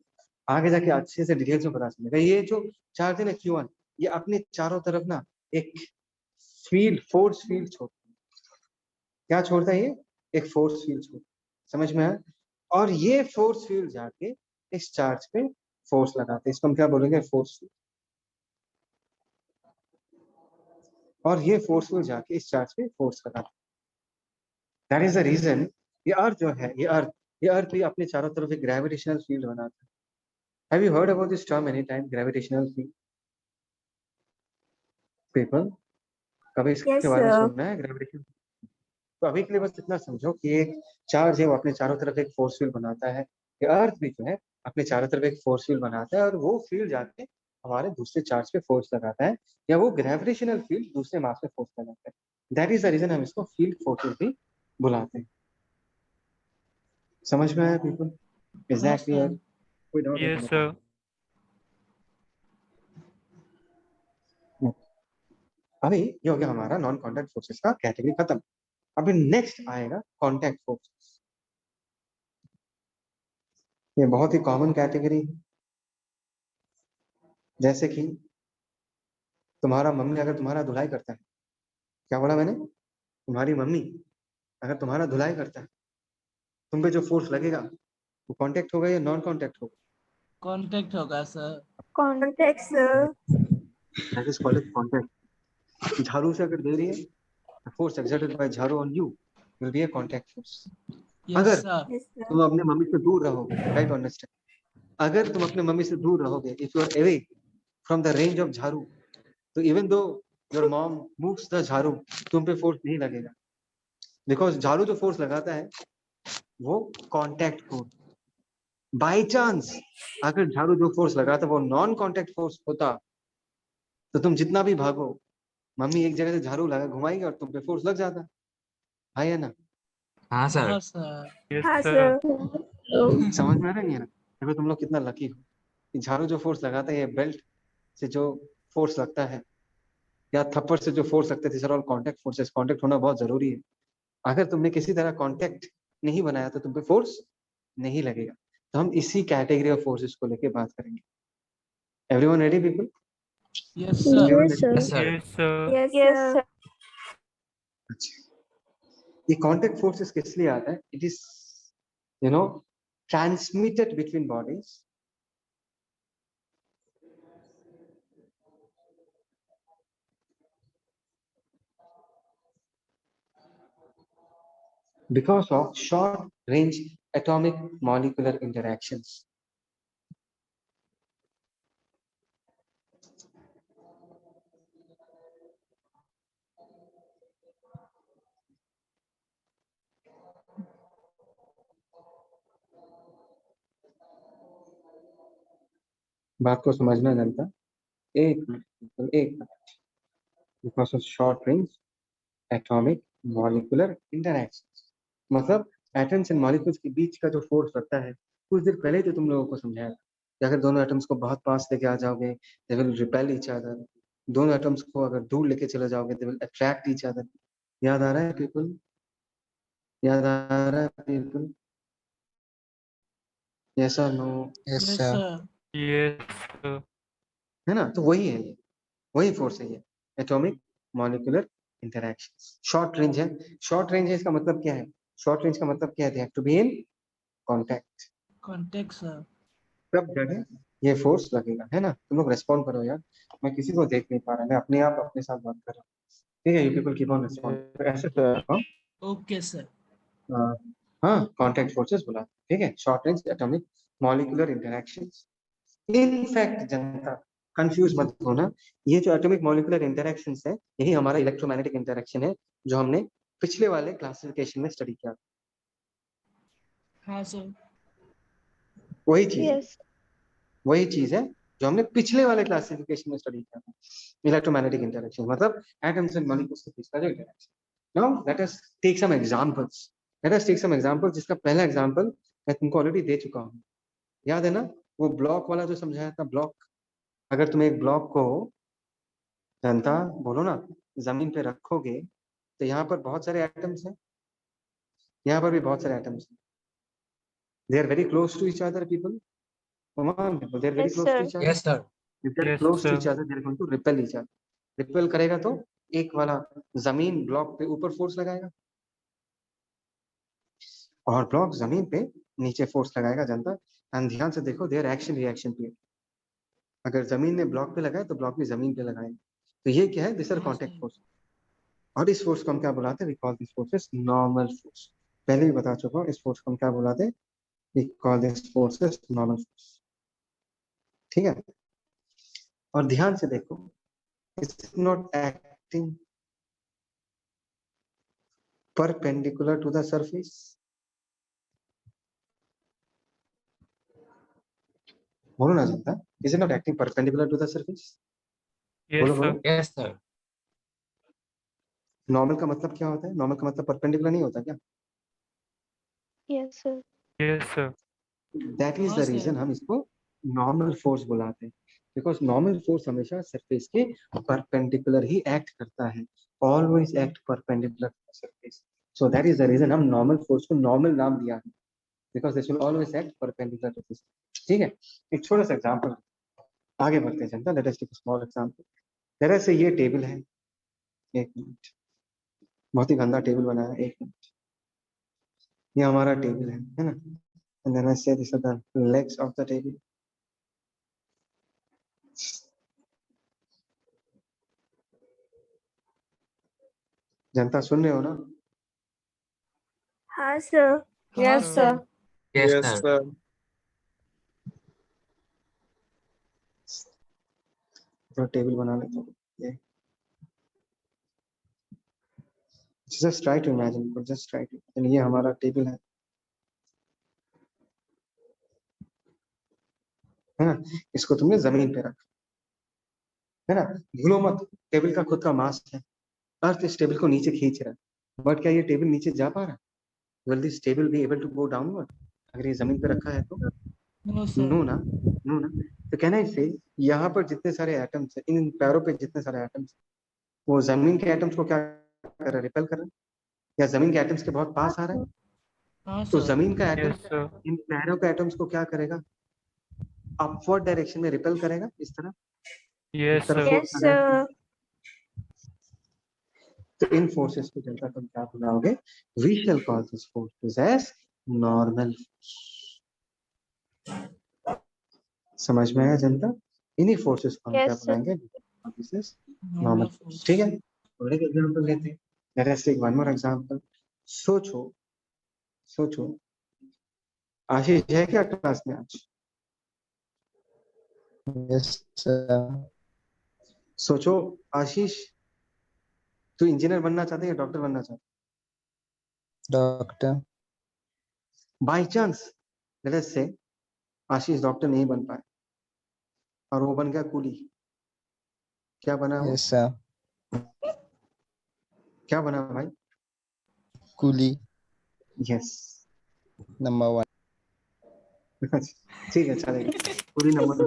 आगे जाके अच्छे से डिटेल्स में पता चलेगा। ये जो चार्ज है ना Q1, ये अपने चारों तरफ ना एक फील्ड, फोर्स फील्ड छोड़ता है। क्या छोड़ता है ये? एक फोर्स फील्ड छोड़ता है। समझ में आया? और ये फोर्स फील्ड जाके इस चार्ज पे फोर्स लगाते हैं, इसको हम क्या बोलेंगे? Force field. और ये फोर्स फील्ड जाके इस चार्ज पे फोर्स लगाते हैं। दैट इज द रीजन ये अर्थ जो है, ये अर्थ भी अपने चारों तरफ एक ग्रेविटेशनल फील्ड बनाता है। Have you heard about this term any time, gravitational field? People, कभी यस इसके बारे में सर। सुनना है, ग्रेविटेशन? तो अभी के लिए बस इतना समझो कि एक चार्ज है, वो अपने चारों तरफ एक फोर्स फील्ड बनाता है। ये अर्थ भी जो है अपने चारों तरफ एक फोर्स फील्ड बनाता है, और वो फील्ड जाके हमारे दूसरे चार्ज पे फोर्स लगाता है, या वो ग्रेविटेशनल फील्ड दूसरे मास पे फोर्स लगाता है। दैट इज द रीजन हम इसको फील्ड फोर्सेस भी बुलाते हैं। समझ में आया पीपल? इज हाँ दैट क्लियर? सर। कोई डाउट Yes, है? sir. अभी ये हो गया हमारा नॉन कॉन्टैक्ट फोर्सेस का कैटेगरी खत्म। अभी नेक्स्ट आएगा कॉन्टैक्ट फोर्सेस। ये बहुत ही कॉमन कैटेगरी है। जैसे कि तुम्हारा मम्मी अगर तुम्हारा धुलाई करता है, क्या बोला मैंने, तुम्हारी मम्मी अगर तुम्हारा धुलाई करता है, तुम पे जो फोर्स लगेगा वो कांटेक्ट होगा या नॉन कांटेक्ट होगा? कांटेक्ट होगा sir. Contact, sir. That is called contact. झाड़ू से अगर दे रही है, the force exerted by झाड़ू on you will be a contact force. Yes अगर सर। Yes, sir. तुम अपने मम्मी से दूर रहोगे, try to understand, अगर तुम अपने मम्मी से दूर रहोगे, if you are away from the range of झाड़ू, तो even though your mom moves the झाड़ू, तुम पे फोर्स नहीं लगेगा, because झाड़ू जो फोर्स लगाता है वो कांटेक्ट फोर्स। बाय चांस अगर झाड़ू जो फोर्स लगाता है वो नॉन कांटेक्ट फोर्स होता, तो तुम जितना भी भागो, मम्मी एक जगह से झाड़ू लगा घुमाएगी और तुम पे फोर्स लग जाता है ना? हाँ सर। हाँ सर। Yes, हाँ, sir. sir. समझ में आ रहा नहीं है ना? देखो तुम लोग कितना लकी हो कि झाड़ू जो फोर्स लगाता है, ये बेल्ट से जो फोर्स लगता है या थप्पड़ से जो फोर्स लगता है, these are all contact forces। Contact होना बहुत जरूरी है। अगर तुमने किसी तरह कांटेक्ट नहीं बनाया तो तुम पे फोर्स नहीं लगेगा। तो हम इसी कैटेगरी ऑफ फोर्सेस को लेके बात करेंगे। Everyone ready people? Yes sir. Yes, sir. Yes sir. Yes, sir. Yes, sir. अच्छा, ये कांटेक्ट फोर्सेस किस लिए आता है? It is transmitted between bodies because of short range atomic molecular interactions। बात को समझना जनता, एक मिनट, एक minute. Because of short range atomic molecular interactions, मतलब एटम्स एंड मॉलिक्यूल्स के बीच का जो फोर्स लगता है, कुछ देर पहले तो तुम लोगों को समझाया था कि अगर दोनों एटम्स को बहुत पास लेके आ जाओगे, they will repel each other. दोनों एटम्स को अगर दूर लेके चले जाओगे, they will attract each other. याद आ रहा है पीपल? याद आ रहा है पीपल? यस और no? Yes yes sir. Sir. Yes, sir. है ना? तो वही है ये, वही फोर्स है ये, atomic molecular interactions. Short range है। शॉर्ट रेंज है इसका मतलब क्या है? शॉर्ट रेंज का मतलब क्या है? They have to be in contact. Contact sir. सब जगह ये फोर्स लगेगा, है ना? तुम लोग रेस्पॉन्ड करो यार, मैं किसी को देख नहीं पा रहा, मैं अपने आप अपने साथ बात कर रहा हूँ। ठीक है, you people keep on respond. ऐसे तो ओके सर। हाँ, कांटेक्ट फोर्सेस बोला, ठीक है। Short range atomic molecular interactions. In fact जनता, कंफ्यूज मत होना, ये जो एटॉमिक मॉलिक्यूलर इंटरैक्शंस है, यही हमारा इलेक्ट्रोमैग्नेटिक इंटरैक्शन है, जो हमने पिछले वाले क्लासिफिकेशन में स्टडी किया। हाँ सर। वही चीज है, Yes. वही चीज है जो हमने पिछले वाले क्लासिफिकेशन में स्टडी किया था। इलेक्ट्रोमैग्नेटिक इंटरैक्शन मतलब एटम्स एंड मॉलिक्यूल्स के बीच का जो interaction. Now let us take some examples. Let us take some examples, जिसका पहला एग्जांपल मैं तुमको ऑलरेडी दे चुका हूँ। याद है ना वो ब्लॉक वाला जो समझाया था? ब्लॉक, अगर तुम एक ब्लॉक को, जनता बोलो ना, जमीन पे रखोगे तो यहाँ पर बहुत सारे एटम्स हैं, यहाँ पर भी बहुत सारे एटम्स हैं। They are very close to each other people. Come on, people, they are very Yes, close to sir. each other. Yes sir. If they are Yes, close to sir. each other, they are going to repel each other. Repel करेगा तो एक वाला जमीन block पे ऊपर force लगाएगा और block जमीन पे नीचे फोर्स लगाएगा जनता। एंड ध्यान से देखो, देयर एक्शन रिएक्शन पे, अगर जमीन ने ब्लॉक पे लगाया तो ब्लॉक भी जमीन पे लगाएगा। तो ये क्या है? This are contact force. और इस फोर्स को हम क्या बुलाते हैं? We call this forces normal force. पहले भी बता चुका हूँ, इस फोर्स को हम क्या बुलाते हैं? We call this forces normal force. ठीक है, और ध्यान से देखो, it's not acting perpendicular to the surface। बोलो ना जनता, is it not acting perpendicular to the surface? Yes, बोलो sir. बोलो। Yes sir. नॉर्मल का मतलब क्या होता है? नॉर्मल का मतलब परपेंडिकुलर नहीं होता क्या? Yes, sir. Yes, sir. That is हाँ द सर। रीजन हम इसको नॉर्मल फोर्स बुलाते हैं, बिकॉज नॉर्मल फोर्स हमेशा सरफेस के परपेंडिकुलर ही एक्ट करता है, always act perpendicular to the surface. So that is the reason हम नॉर्मल फोर्स को नॉर्मल नाम दिया है। Because this will always act perpendicular to this. ठीक है, एक छोटा सा एग्जांपल आगे बढ़ते हैं जनता। Let us take a small example. तरह से ये टेबल है, एक मिनट, बहुत ही गंदा टेबल बनाया है, एक मिनट, ये हमारा टेबल है ना। And then I say this are the legs of the table. जनता सुन रहे हो ना? हाँ sir. Yes, sir. Yes, sir. तो टेबल बना लेते हैं ये। Just try to imagine, just try to, ये हमारा टेबल है ना। इसको तुमने जमीन पे रखा है ना। भूलो मत, टेबल का खुद का मास है, अर्थ इस टेबल को नीचे खींच रहा है, बट क्या ये टेबल नीचे जा पा रहा है? Will this table be able to go downward अगर ये जमीन पे रखा है तो? No sir. नो ना, नो ना। तो कहना है से यहाँ पर जितने सारे एटम्स है, इन पैरों पे जितने सारे एटम्स, वो जमीन के एटम्स को क्या कर रहा है? रिपेल कर रहा है, या जमीन के एटम्स के बहुत पास आ रहा है। हाँ तो सर। जमीन का Yes, एटम sir. इन पैरों के एटम्स को क्या करेगा? अपवर्ड डायरेक्शन में रिपेल करेगा, इस तरह, Yes, इस तरह sir. Yes, sir. तो इन फोर्सेस को जनता तुम क्या बुलाओगे? We shall call this forces as normal. समझ में आया जनता? इन्हीं फोर्सेस को हम क्या Yes, sir. बुलाएंगे? This is normal normal. Force. ठीक है, और एक एग्जांपल लेते हैं। Let us take one more example. सोचो, सोचो, आशीष है क्या क्लास में आज? Yes, sir. सोचो आशीष, तू इंजीनियर बनना चाहते है या डॉक्टर बनना चाहते? Doctor. By chance late us से आशीष डॉक्टर नहीं बन पाए और वो बन गया कूली, क्या बना वो? Yes, sir. क्या बना भाई? Coolie. यस। Number 1. ठीक है, चलेगा, कूली नंबर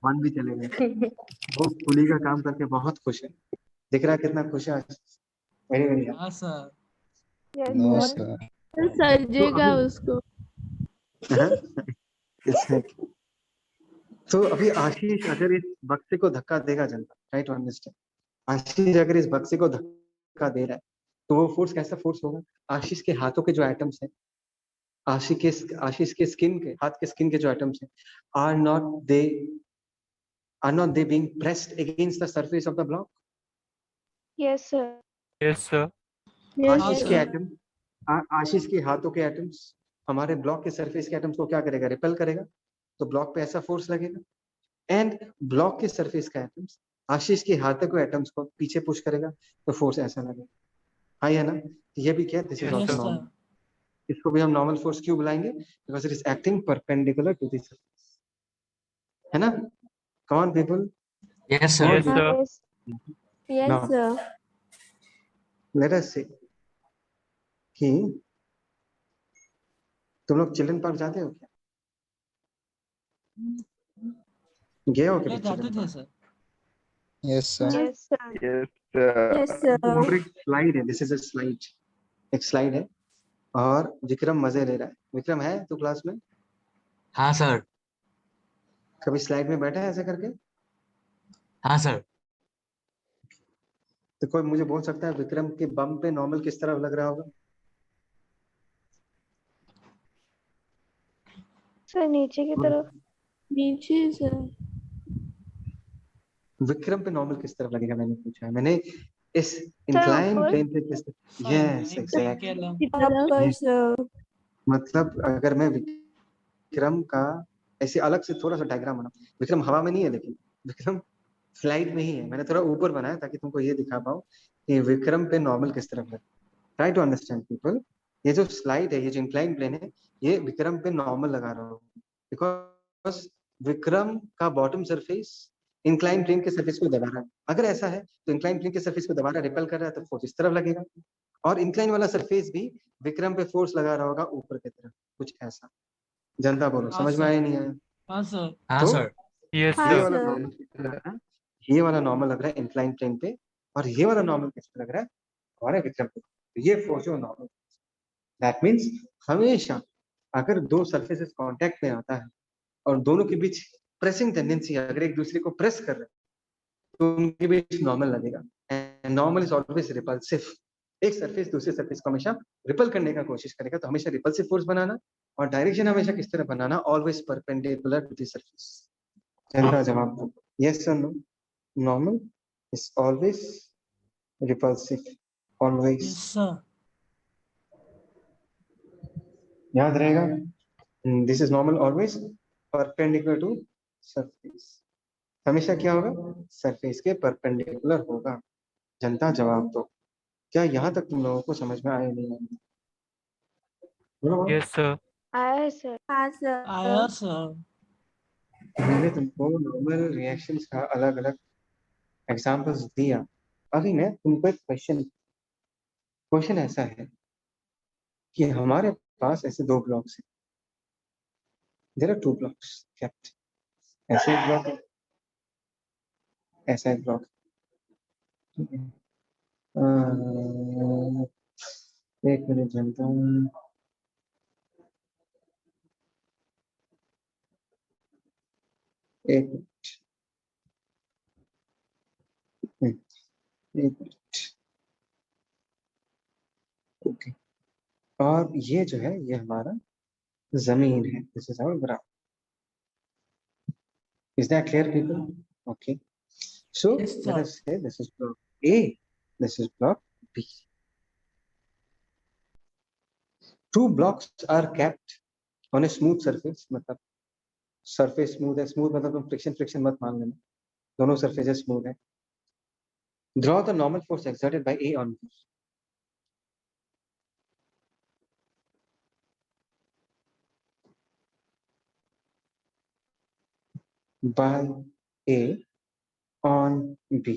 1 भी चलेगा। वो कूली का काम करके बहुत खुश है, दिख रहा है कितना खुश है आज। वेरी वेरी हाँ sir. Yes, No, sir. sir. सजेगा उसको। तो अभी आशीष अगर इस बक्से को धक्का देगा जनता, राइट टू अंडरस्टैंड, आशीष अगर इस बक्से को धक्का दे रहा है तो वो फोर्स कैसा फोर्स होगा? आशीष के हाथों के जो एटम्स हैं, आशीष के स्किन के, हाथ के स्किन के जो एटम्स हैं, are not they being pressed against the surface of the block? Yes, sir. Yes, sir. Yes, Ashish sir. के एटम, आशीष के हाथों के एटम्स हमारे ब्लॉक के सरफेस के एटम्स को क्या करेगा? रिपेल करेगा, तो ब्लॉक पे ऐसा फोर्स लगेगा। एंड ब्लॉक के सरफेस का एटम्स आशीष के हाथों के एटम्स को पीछे पुश करेगा, तो फोर्स ऐसा लगेगा। हाँ या ना? ये भी क्या? This is Yes, also sir. Normal. इसको भी हम नॉर्मल फोर्स क्यों बुलाएंगे? Because it is acting perpendicular to this, है ना? Come on people. Yes, Come on, Yes, sir. Yes. Yes, Now, sir. let us say कि तुम लोग चिल्ड्रन पार्क जाते हो क्या? गए हो पहले कभी जाते चिल्ड्रन थे park? Sir. Yes, sir. Yes, sir. Yes, sir. Yes, sir. वहाँ पर एक स्लाइड है, दिस इज अ स्लाइड, एक स्लाइड है और विक्रम मजे ले रहा है। विक्रम है तो क्लास में? हाँ सर। कभी स्लाइड में बैठा है ऐसे करके? हाँ सर। तो कोई मुझे बोल सकता है विक्रम के बम पे नॉर्मल किस तरह लग रहा होगा? सर नीचे की तरफ। नीचे सर। विक्रम पे नॉर्मल किस तरफ लगेगा मैंने पूछा है, मैंने इस इंक्लाइन ऊपर। प्लेन पे किस तरफ? Yes exactly. ऊपर सर। मतलब अगर मैं विक्रम का ऐसे अलग से थोड़ा सा डायग्राम बना, विक्रम हवा में नहीं है लेकिन विक्रम फ्लाइट में ही है, मैंने थोड़ा ऊपर बनाया ताकि तुमको ये दिखा पाऊं कि विक्रम पे नॉर्मल किस तरफ है। ट्राई टू अंडरस्टैंड पीपल, ये जो स्लाइड है, ये जो इंक्लाइन प्लेन है, ये विक्रम पे नॉर्मल लगा रहा हूँ बिकॉज विक्रम का बॉटम सरफेस इंक्लाइन प्लेन के सरफेस को दबा रहा है। अगर ऐसा है तो इंक्लाइन प्लेन के सरफेस को दबा रहा है, रिपेल कर रहा है, तो फोर्स इस तरफ लगेगा, और इंक्लाइन वाला सरफेस भी विक्रम पे फोर्स लगा रहा होगा ऊपर की तरफ, कुछ ऐसा। जनता बोलो, हाँ, समझ में सर। आया नहीं आया? हाँ सर। हाँ तो सर। Yes, हाँ ये sir. वाला सर। नॉर्मल किस तरह लग रहा है? ये वाला नॉर्मल लग रहा है इंक्लाइन प्लेन पे, और ये वाला नॉर्मल किस तरह लग रहा है? हमारे विक्रम पे। तो ये फोर्स जो नॉर्मल, दैट मींस हमेशा अगर दो सरफेसेस कांटेक्ट में आता है और दोनों के बीच प्रेसिंग टेंडेंसी, अगर एक दूसरे को प्रेस कर रहे हैं तो उनके बीच नॉर्मल लगेगा। And normal is always repulsive. एक सरफेस दूसरे सरफेस को हमेशा रिपल करने का कोशिश करेगा, तो हमेशा रिपल्सिव फोर्स बनाना और डायरेक्शन हमेशा किस तरह बनाना, always perpendicular to the surface. जनता जवाब दो, यस और no. Normal is always repulsive, always. Yes, sir. याद रहेगा, this is normal always perpendicular to surface. हमेशा क्या होगा, सरफेस के परपेंडिकुलर होगा। जनता जवाब दो। क्या यहाँ तक तुम लोगों को समझ में आया नहीं आया? बोलो बोलो। Yes, sir. आया सर। हाँ सर। आया sir. मैंने तुमको नॉर्मल रिएक्शंस का अलग अलग एग्जांपल्स दिया। अभी मैं तुमको एक क्वेश्चन ऐसा है कि हमारे पास ऐसे दो ब्लॉक्स हैं। There are two blocks kept. ऐसे एक ब्लॉक है, ऐसा एक ब्लॉक। ठीक है, एक मिनट जनता, एक मिनट, एक मिनट। ओके, और ये जो है ये हमारा जमीन है। This is our ground. Is that clear people? Okay, so Yes, let sir. us say this is block A, this is block B. Two blocks are kept on a smooth surface, मतलब surface smooth है। Smooth मतलब तुम friction मत मान लेना, दोनों surfaces smooth है। Draw the normal force exerted by A on B. By A on B,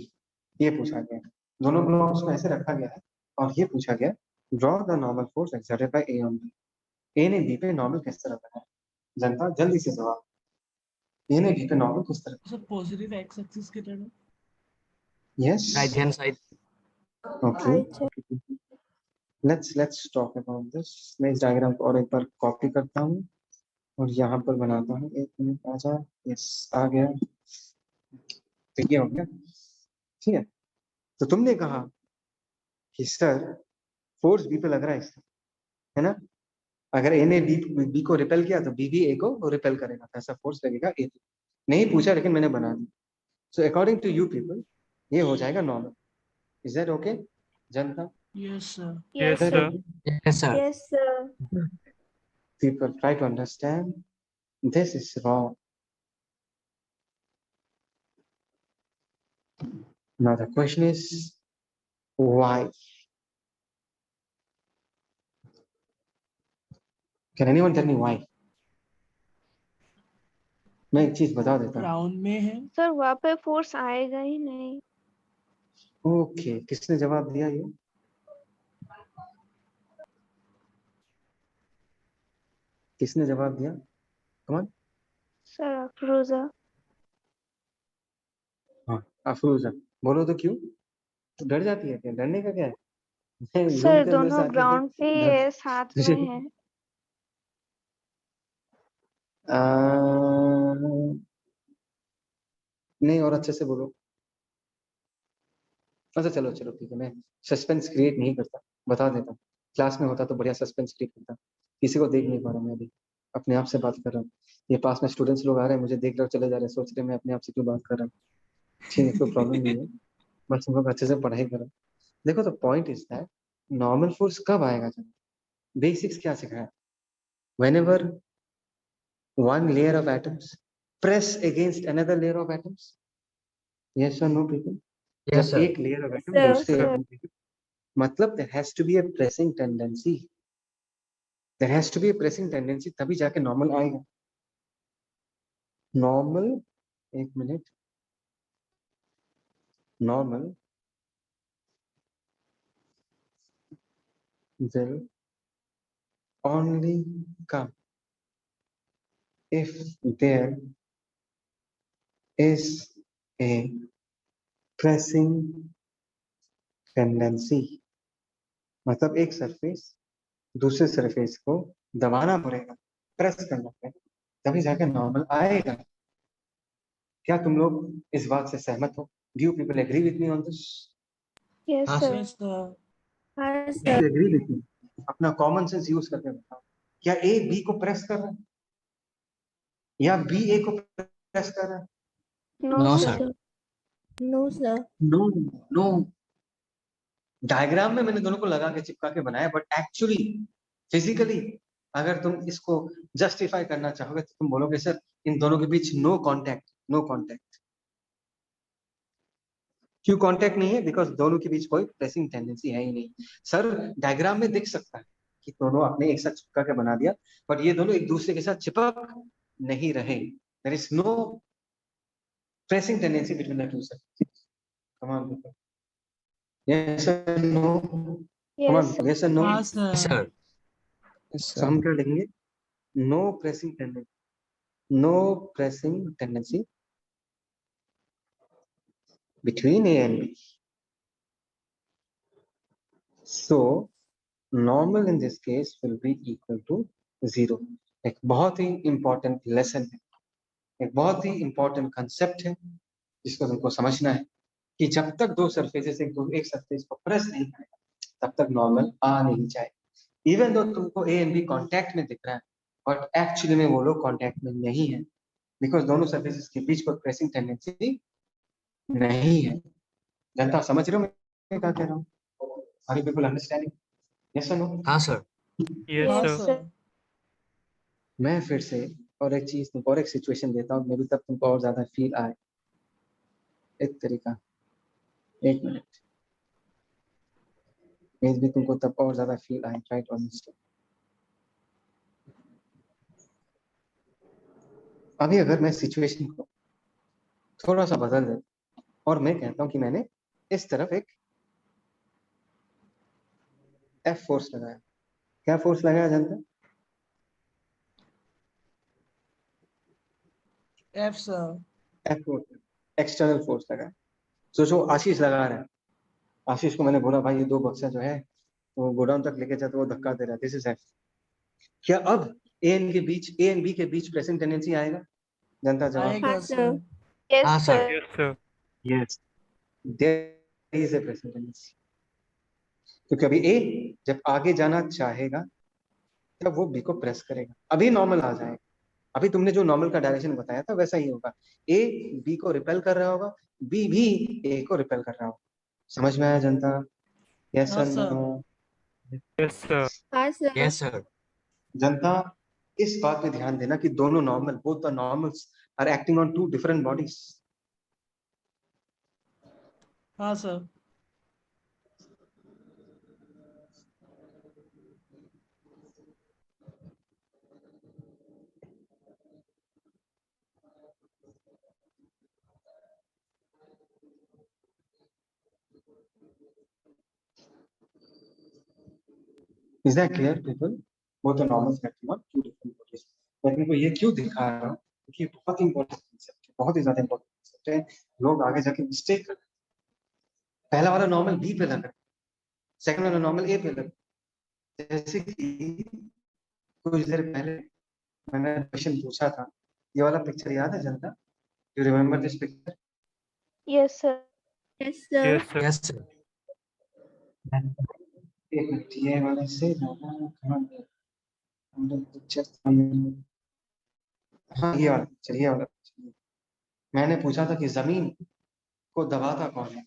ये पूछा गया है। दोनों ब्लॉक्स को ऐसे रखा गया है और ये पूछा गया, draw the normal force exerted by A on B. A ने B पे नॉर्मल किस तरह बनाया? जनता जल्दी से जवाब। A ने B पे नॉर्मल किस तरह? Sir, positive x axis की तरह. Yes. Right hand side. Okay. अच्छा। Let's talk about this. मैं इस डायग्राम को और एक बार कॉपी करता हूँ और यहाँ पर बनाता हूँ। एक मिनट आ जा। यस, आ गया। तो ये हो गया, ठीक है। तो तुमने कहा कि सर फोर्स बी पे लग रहा है इससे, है ना? अगर ए ने बी को रिपेल किया तो बी भी ए को रिपेल करेगा, तो ऐसा फोर्स लगेगा ए पे। नहीं पूछा लेकिन मैंने बना दिया। So according to you people ये हो जाएगा नॉर्मल। इज दैट ओके जनता? Yes, sir. Yes, Yes Is that sir. okay? Yes, sir. yes sir। People try to understand. This is wrong. Now the question is why? Can anyone tell me why? मैं एक चीज बता देता हूँ। Ground में है. Sir वहाँ पे फोर्स आएगा ही नहीं। ओके, किसने जवाब दिया ये? किसने जवाब दिया? कमान। सर अफरोजा। हाँ, अफरोजा। बोलो तो क्यों? तो डर जाती है क्या? डरने का क्या है? मैं रूम सर के अंदर से दोनों आके ग्राउंड पे ही है, साथ में है। नहीं, और अच्छे से बोलो। अच्छा चलो चलो ठीक है, मैं सस्पेंस क्रिएट नहीं करता, बता देता हूँ। क्लास में होता तो बढ़िया सस्पेंस क्रिएट करता। किसी को देख नहीं पा रहा मैं अभी, अपने आप से बात कर रहा हूँ। ये पास में स्टूडेंट्स लोग आ रहे हैं, मुझे देख रहे और चले जा रहे हैं, सोच रहे मैं अपने आप से क्यों बात कर रहा हूँ। ठीक है, कोई प्रॉब्लम नहीं है, बस तुम लोग अच्छे से पढ़ाई करो। देखो तो point is that normal force कब आएगा? जब बेसिक्स क्या सिखाया, whenever one layer of atoms press against another layer of atoms, yes or no people? Yes, जब sir. एक लेयर ऑफ एटम Sir, दूसरे sir. एटम के, मतलब there has to be a pressing tendency. There has to be a pressing tendency, तभी जाके normal आएगा। Normal, एक minute, normal will only come if there is a pressing tendency। मतलब एक surface दूसरे सरफेस को दबाना पड़ेगा, प्रेस करना है, तभी जाके नॉर्मल आएगा। क्या तुम लोग इस बात से सहमत हो? Do you people agree with me on this? Yes, हाँ, sir. Yes, sir. Hi, sir. Agree with me? अपना कॉमन सेंस यूज करके बताओ, क्या ए बी को प्रेस कर रहा है या बी ए को प्रेस कर रहा है? No, No, sir. sir. No, sir. No no, diagram में मैंने दोनों को लगा के चिपका के बनाया, बट एक्चुअली फिजिकली अगर तुम इसको जस्टिफाई करना चाहोगे तो तुम बोलोगे सर इन दोनों के बीच नो कांटेक्ट, नो कांटेक्ट। क्यों कांटेक्ट नहीं है? बिकॉज दोनों के बीच कोई प्रेसिंग टेंडेंसी है ही नहीं। सर डायग्राम में दिख सकता है कि दोनों आपने एक साथ चिपका के बना दिया, बट ये दोनों एक दूसरे के साथ चिपक नहीं रहे। There is no pressing tendency between the two surfaces. Come on people, yes और no? Come on, Yes, sir. Yes और नो? हाँ, sir. Yes, sir. Yes, तो sir. हम क्या लिखेंगे? No pressing tendency, no pressing tendency between A and B. So normal in this case will be equal to 0. एक बहुत ही important lesson है, एक बहुत ही important concept है जिसको तुमको समझना है कि जब तक दो सरफेसेस एक सरफेस को प्रेस नहीं करेगा तब तक नॉर्मल आ नहीं जाए। इवन दो तुमको ए एंड बी कांटेक्ट में दिख रहा है, बट एक्चुअली में वो लोग कांटेक्ट में नहीं है, बिकॉज दोनों सरफेसेस के बीच कोई प्रेसिंग टेंडेंसी नहीं है। जनता समझ रहे हो मैं क्या कह रहा हूँ? Are you people understanding? Yes और नो? हाँ, sir. Yes, हाँ, Yes, sir. sir. sir. मैं फिर से और एक चीज तुमको और एक सिचुएशन देता हूँ, मे बी तब तुमको और ज्यादा फील आए। एक तरीका, एक मिनट, मे बी तुमको तब और ज्यादा फील आए। Try to understand. अभी अगर मैं सिचुएशन को थोड़ा सा बदल दे और मैं कहता हूँ कि मैंने इस तरफ एक एफ फोर्स लगाया। क्या फोर्स लगाया जानते हैं? F, sir. F force, external force लगाया। सोचो आशीष लगा रहा है, आशीष को मैंने बोला भाई ये दो बक्सा जो है वो गोडाउन तक लेके जा, तो वो धक्का दे रहा है, दिस इज एफ। क्या अब ए एंड बी के बीच प्रेसिंग टेंडेंसी आएगा? जनता जवाब। आएगा, Hi, sir. sir. Yes, हाँ, sir. sir. Yes, sir. Yes, there is a pressing tendency. क्योंकि अभी ए जब आगे जाना चाहेगा तब वो बी को प्रेस करेगा, अभी नॉर्मल आ जाएगा। अभी तुमने जो नॉर्मल का डायरेक्शन बताया था वैसा ही होगा, ए बी को रिपेल कर रहा होगा, बी भी ए को रिपेल कर रहा होगा। समझ में आया जनता? यस हाँ, और sir. No? Yes, sir. Hi, sir. Yes, sir. जनता इस बात पे ध्यान देना कि दोनों normal, both the normals are acting on two different bodies. हाँ, sir. Is that clear, people? Both the normals acting on two different bodies. मैं तुमको ये क्यों दिखा रहा हूँ? क्योंकि ये बहुत इंपॉर्टेंट कॉन्सेप्ट है, बहुत ही ज्यादा इंपॉर्टेंट कॉन्सेप्ट है। लोग आगे जाके मिस्टेक करते हैं। पहला वाला नॉर्मल बी पे लग रहा है, सेकंड वाला नॉर्मल ए पे लग रहा है। जैसे कि कुछ देर पहले मैंने क्वेश्चन पूछा था, ये वाला पिक्चर याद है जनता? You remember this picture? Yes, sir. Yes, sir. Yes, sir. Yes, sir. एक मिनट, ये वाला से कहाँ गया? पिक्चर, हाँ ये वाला पिक्चर, ये वाला पिक्चर। मैंने पूछा था कि जमीन को दबाता कौन है?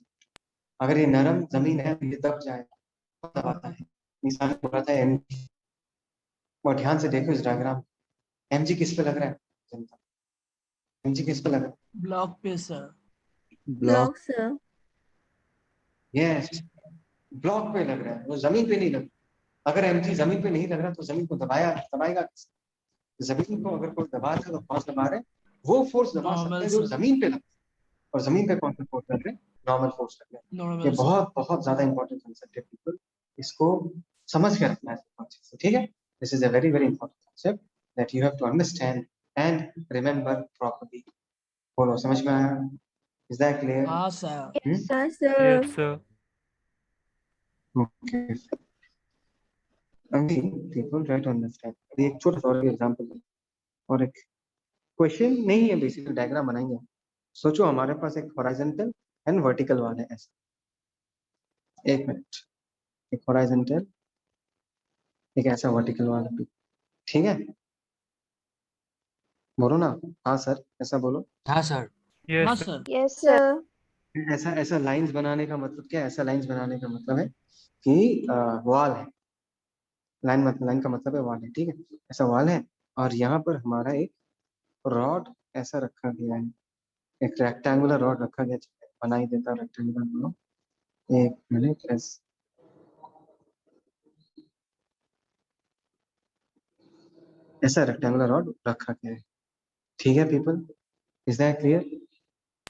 अगर ये नरम जमीन है तो ये दब जाएगा, कौन दबाता है? निशान ने बोला था एम। और ध्यान से देखो इस डायग्राम, एमजी किस पे लग रहा है जनता? एमजी किस पे लग रहा है? Block पे, sir. Block, sir. Yes, block पे लग रहा है, वो जमीन पे नहीं लग रहा। अगर एमजी जमीन पे नहीं लग रहा तो जमीन को दबाएगा किसने? जमीन को अगर कोई दबा रहा है तो कौन दबा रहे हैं? वो फोर्स दबा सकते Normal, हैं जो sir. जमीन पे लग रहा है। और जमीन पे कौन सा फोर्स लग रहा है? नॉर्मल फोर्स लग रहा है। Normal, ये sir. बहुत बहुत ज्यादा इंपॉर्टेंट कंसेप्ट है पीपल, इसको समझ के रखना है, ठीक है? This is a very very important concept that you have to understand and remember properly. बोलो, समझ में आया? Is that clear? हाँ, sir. Yes, sir. Yes, sir. Okay, अभी people try to understand. अभी एक छोटा सा और एग्जांपल और एक क्वेश्चन नहीं है, बेसिकली डायग्राम बनाएंगे। सोचो हमारे पास एक हॉरिजॉन्टल एंड वर्टिकल वाल है ऐसा, एक मिनट, एक हॉरिजॉन्टल एक ऐसा वर्टिकल वाल है, ठीक है? बोलो ना, हाँ सर, ऐसा बोलो। हाँ Yes, sir. Sir Yes, sir. ऐसा ऐसा लाइंस बनाने का मतलब क्या है? ऐसा लाइंस बनाने का मतलब है कि वॉल है, लाइन मतलब लाइन का मतलब है वॉल है, ठीक है? ऐसा वॉल है और यहाँ पर हमारा एक रॉड ऐसा रखा गया है, एक रेक्टेंगुलर रॉड रखा गया, बना ही देता रेक्टेंगुलर रॉड। एक मिनट, ऐसा रेक्टेंगुलर रॉड रखा गया है, ठीक है पीपल? Is that clear?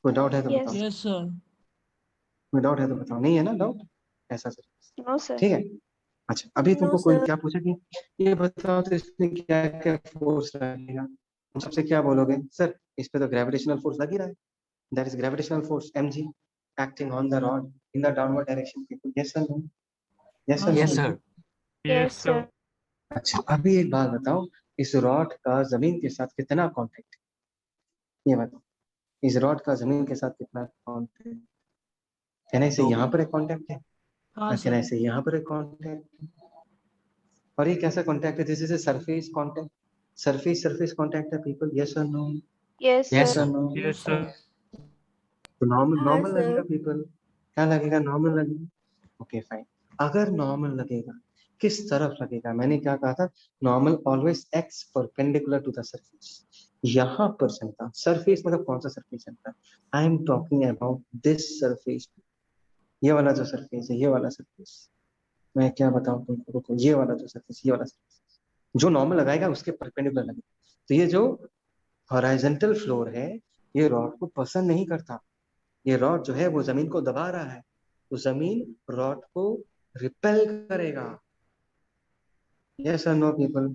कोई डाउट है तो Yes. बताओ, यस सर कोई डाउट है तो बताओ, नहीं है ना डाउट? ऐसा सर, No, sir. ठीक है? अच्छा, अभी No, तुमको कोई sir. क्या पूछा कि ये बताओ तो इसमें क्या क्या फोर्स लगेगा, तुम सबसे क्या बोलोगे? सर इस पे तो ग्रेविटेशनल फोर्स लग ही रहा है, that is gravitational force mg acting on the rod in the downward direction, people. Yes or no? Yes or हाँ no? Sir people? Yes, sir. अच्छा, अभी एक बात बताओ, इस रॉड का जमीन के साथ कितना कांटेक्ट है, ये बताओ, इस रॉड का जमीन के साथ कितना कांटेक्ट? कहना इसे यहाँ पर एक कांटेक्ट है, हाँ कहना सर इसे यहाँ पर एक कांटेक्ट है, और ये कैसा कांटेक्ट है? This is a surface contact, surface surface contact है पीपल। यस और no? Yes, yes yes sir. और सर नो? Yes, sir. तो नॉर्मल हाँ, नॉर्मल लगेगा sir. पीपल, क्या लगेगा? नॉर्मल लगेगा, ओके फाइन। अगर नॉर्मल लगेगा, किस तरफ लगेगा? मैंने क्या कहा था? Normal always acts perpendicular to the surface, यहाँ पर चलता। सरफेस मतलब कौन सा सरफेस चलता? I am talking about this surface, ये वाला जो सरफेस है, ये वाला सरफेस। मैं क्या बताऊं तुमको, रुको, ये वाला जो सरफेस, ये वाला सरफेस जो नॉर्मल लगाएगा उसके परपेंडिकुलर लगेगा। तो ये जो हॉरिजॉन्टल फ्लोर है, ये रॉड को पसंद नहीं करता, ये रॉड जो है वो जमीन को दबा रहा है, तो जमीन रॉड को रिपेल करेगा। यस और नो पीपल?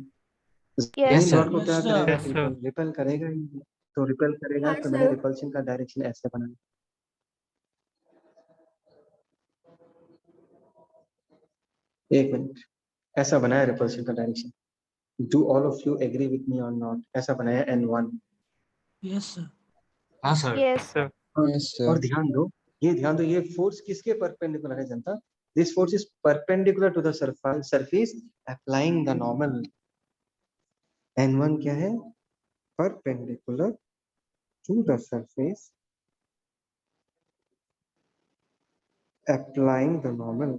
Yes, जमीन यस sir. रॉड सर को यस क्या सर करेगा Yes, sir. पीपल? रिपेल करेगा ही। तो रिपेल करेगा, हाँ, तो मैंने sir. रिपल्शन का डायरेक्शन ऐसे बनाया, एक मिनट, ऐसा बनाया रिपल्शन का direction. Do all of you agree with me और नॉट? ऐसा बनाया n1। यस सर हाँ sir Yes, Yes, sir. sir. Yes, sir. और ध्यान दो, ये ध्यान दो, ये फोर्स किसके परपेंडिकुलर है जनता? This force is perpendicular to the surface applying the normal. n1 क्या है? Perpendicular to the surface applying the normal.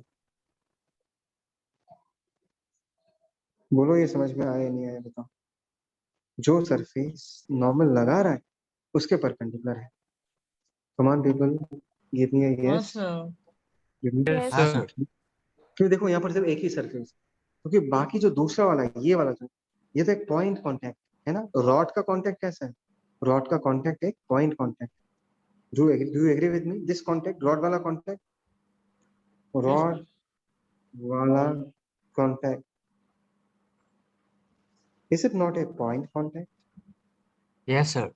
बोलो ये समझ में आया नहीं आया बताओ? जो सरफेस नॉर्मल लगा रहा है उसके परपेंडिकुलर है। कमान पीपल, गिव मी अ हाँ yes, sir give me. Yes, Yes. हाँ sir. सर क्यों? देखो यहाँ पर सिर्फ एक ही सरफेस, क्योंकि बाकी जो दूसरा वाला है, ये वाला जो, ये तो एक पॉइंट कांटेक्ट है ना। रॉड का कांटेक्ट कैसा है? रॉड का कांटेक्ट एक point contact. Do you agree with me? This contact, rod वाला कांटेक्ट, यस रॉड वाला contact, is it not a point contact? Yes sir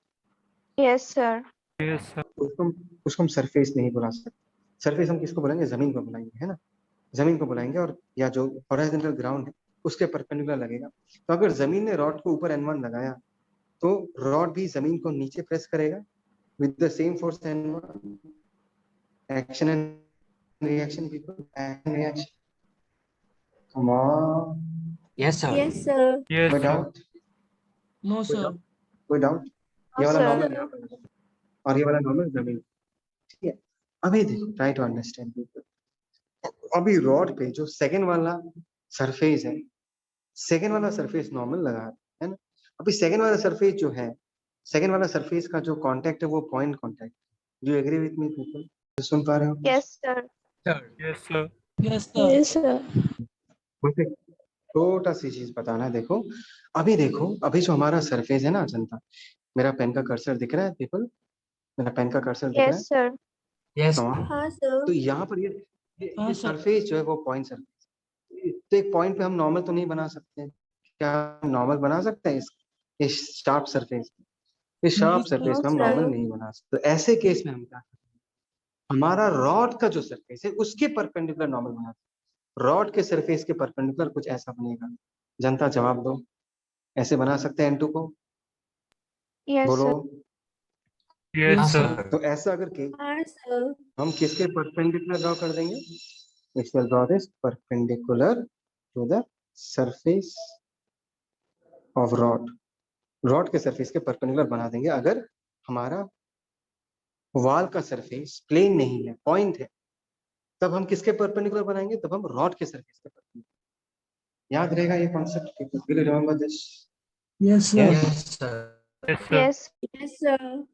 Yes, sir. Yes, sir. उसको हम सरफेस नहीं बुला सकते। सरफेस हम किसको बुलाएंगे? जमीन को बुलाएंगे, है ना? जमीन को बुलाएंगे, और या जो हॉरिजॉन्टल ग्राउंड है उसके परपेंडिकुलर लगेगा। तो अगर जमीन ने रॉड को ऊपर n1 लगाया, तो रॉड भी जमीन को नीचे प्रेस करेगा with the same force n1। action and reaction people, action reaction, come on, yes sir Yes, sir. Yes, कोई sir. डाउट? नो कोई सर डाउट? कोई डाउट? ये No, वाला sir. नॉर्मल यहाँ पर लगा और ये वाला नॉर्मल जमीन, ठीक है? अभी देखो, ट्राई टू अंडरस्टैंड पीपल। अभी रॉड पे जो सेकंड वाला सरफेस है, सेकंड वाला सरफेस नॉर्मल लगा है ना। अभी सेकंड वाला सरफेस जो है, सेकंड वाला सरफेस का जो कांटेक्ट है वो point contact. Do you agree with me people? सुन पा रहे हो? Yes, sir. Sir Yes, sir. Yes sir Yes, sir. मुझे छोटा सी चीज बताना है, देखो अभी, देखो अभी जो हमारा सरफेस है ना जनता, मेरा पेन का कर्सर दिख रहा है पीपल? मेरा पेन का कर्सर दिख रहा Yes, sir. यस है? हाँ, sir. तो यहाँ पर हाँ ये सर सरफेस जो है वो पॉइंट सरफेस, तो एक पॉइंट पे हम नॉर्मल तो नहीं बना सकते। क्या नॉर्मल बना सकते हैं इस शार्प सरफेस? इस नहीं शार्प सरफेस No, पे हम sir. नॉर्मल नहीं बना सकते। तो ऐसे केस में हम क्या करते हैं? हमारा रॉड का जो सरफेस है उसके परपेंडिकुलर नॉर्मल बनाते हैं। रॉड के सरफेस के परपेंडिकुलर कुछ ऐसा बनेगा। जनता जवाब दो, ऐसे बना सकते हैं N2 को? Yes, बोलो। sir. Yes, sir. तो ऐसा अगर के Yes, sir. हम किसके परपेंडिकुलर ड्रॉ कर देंगे? It will draw this perpendicular to the surface of rod. Rod के सरफेस के परपेंडिकुलर बना देंगे अगर हमारा वॉल का सरफेस प्लेन नहीं है, पॉइंट है। तब हम किसके परपेंडिकुलर बनाएंगे? तब हम रॉड के सरफेस के परपेंडिकुलर। याद रहेगा ये concept? Will you remember this? Yes, sir. Yes, sir. Yes. Yes, sir.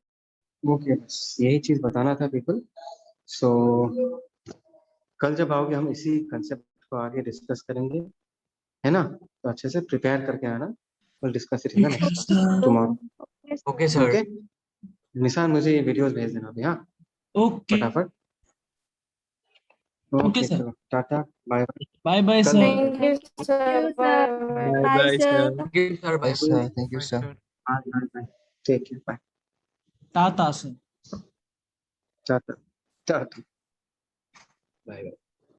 Okay, बस यही चीज बताना था पीपल। सो कल जब आओगे हम इसी कंसेप्ट को आगे डिस्कस करेंगे, है ना? तो अच्छे से प्रिपेयर करके आना। Will discuss it in the next class tomorrow. Yes. Okay, sir. Okay, निशान मुझे ये वीडियोस भेज देना अभी, हाँ, Okay. फटाफट। Okay, okay, sir. चलो tata, bye bye. Bye bye, कल sir. Thank you, sir. Bye. Bye, sir. Thank you, sir. Bye. Yes, sir. Thank you, Bye, sir. sir. Bye, take care, bye, Tata, sir. Tata tata, bye bye.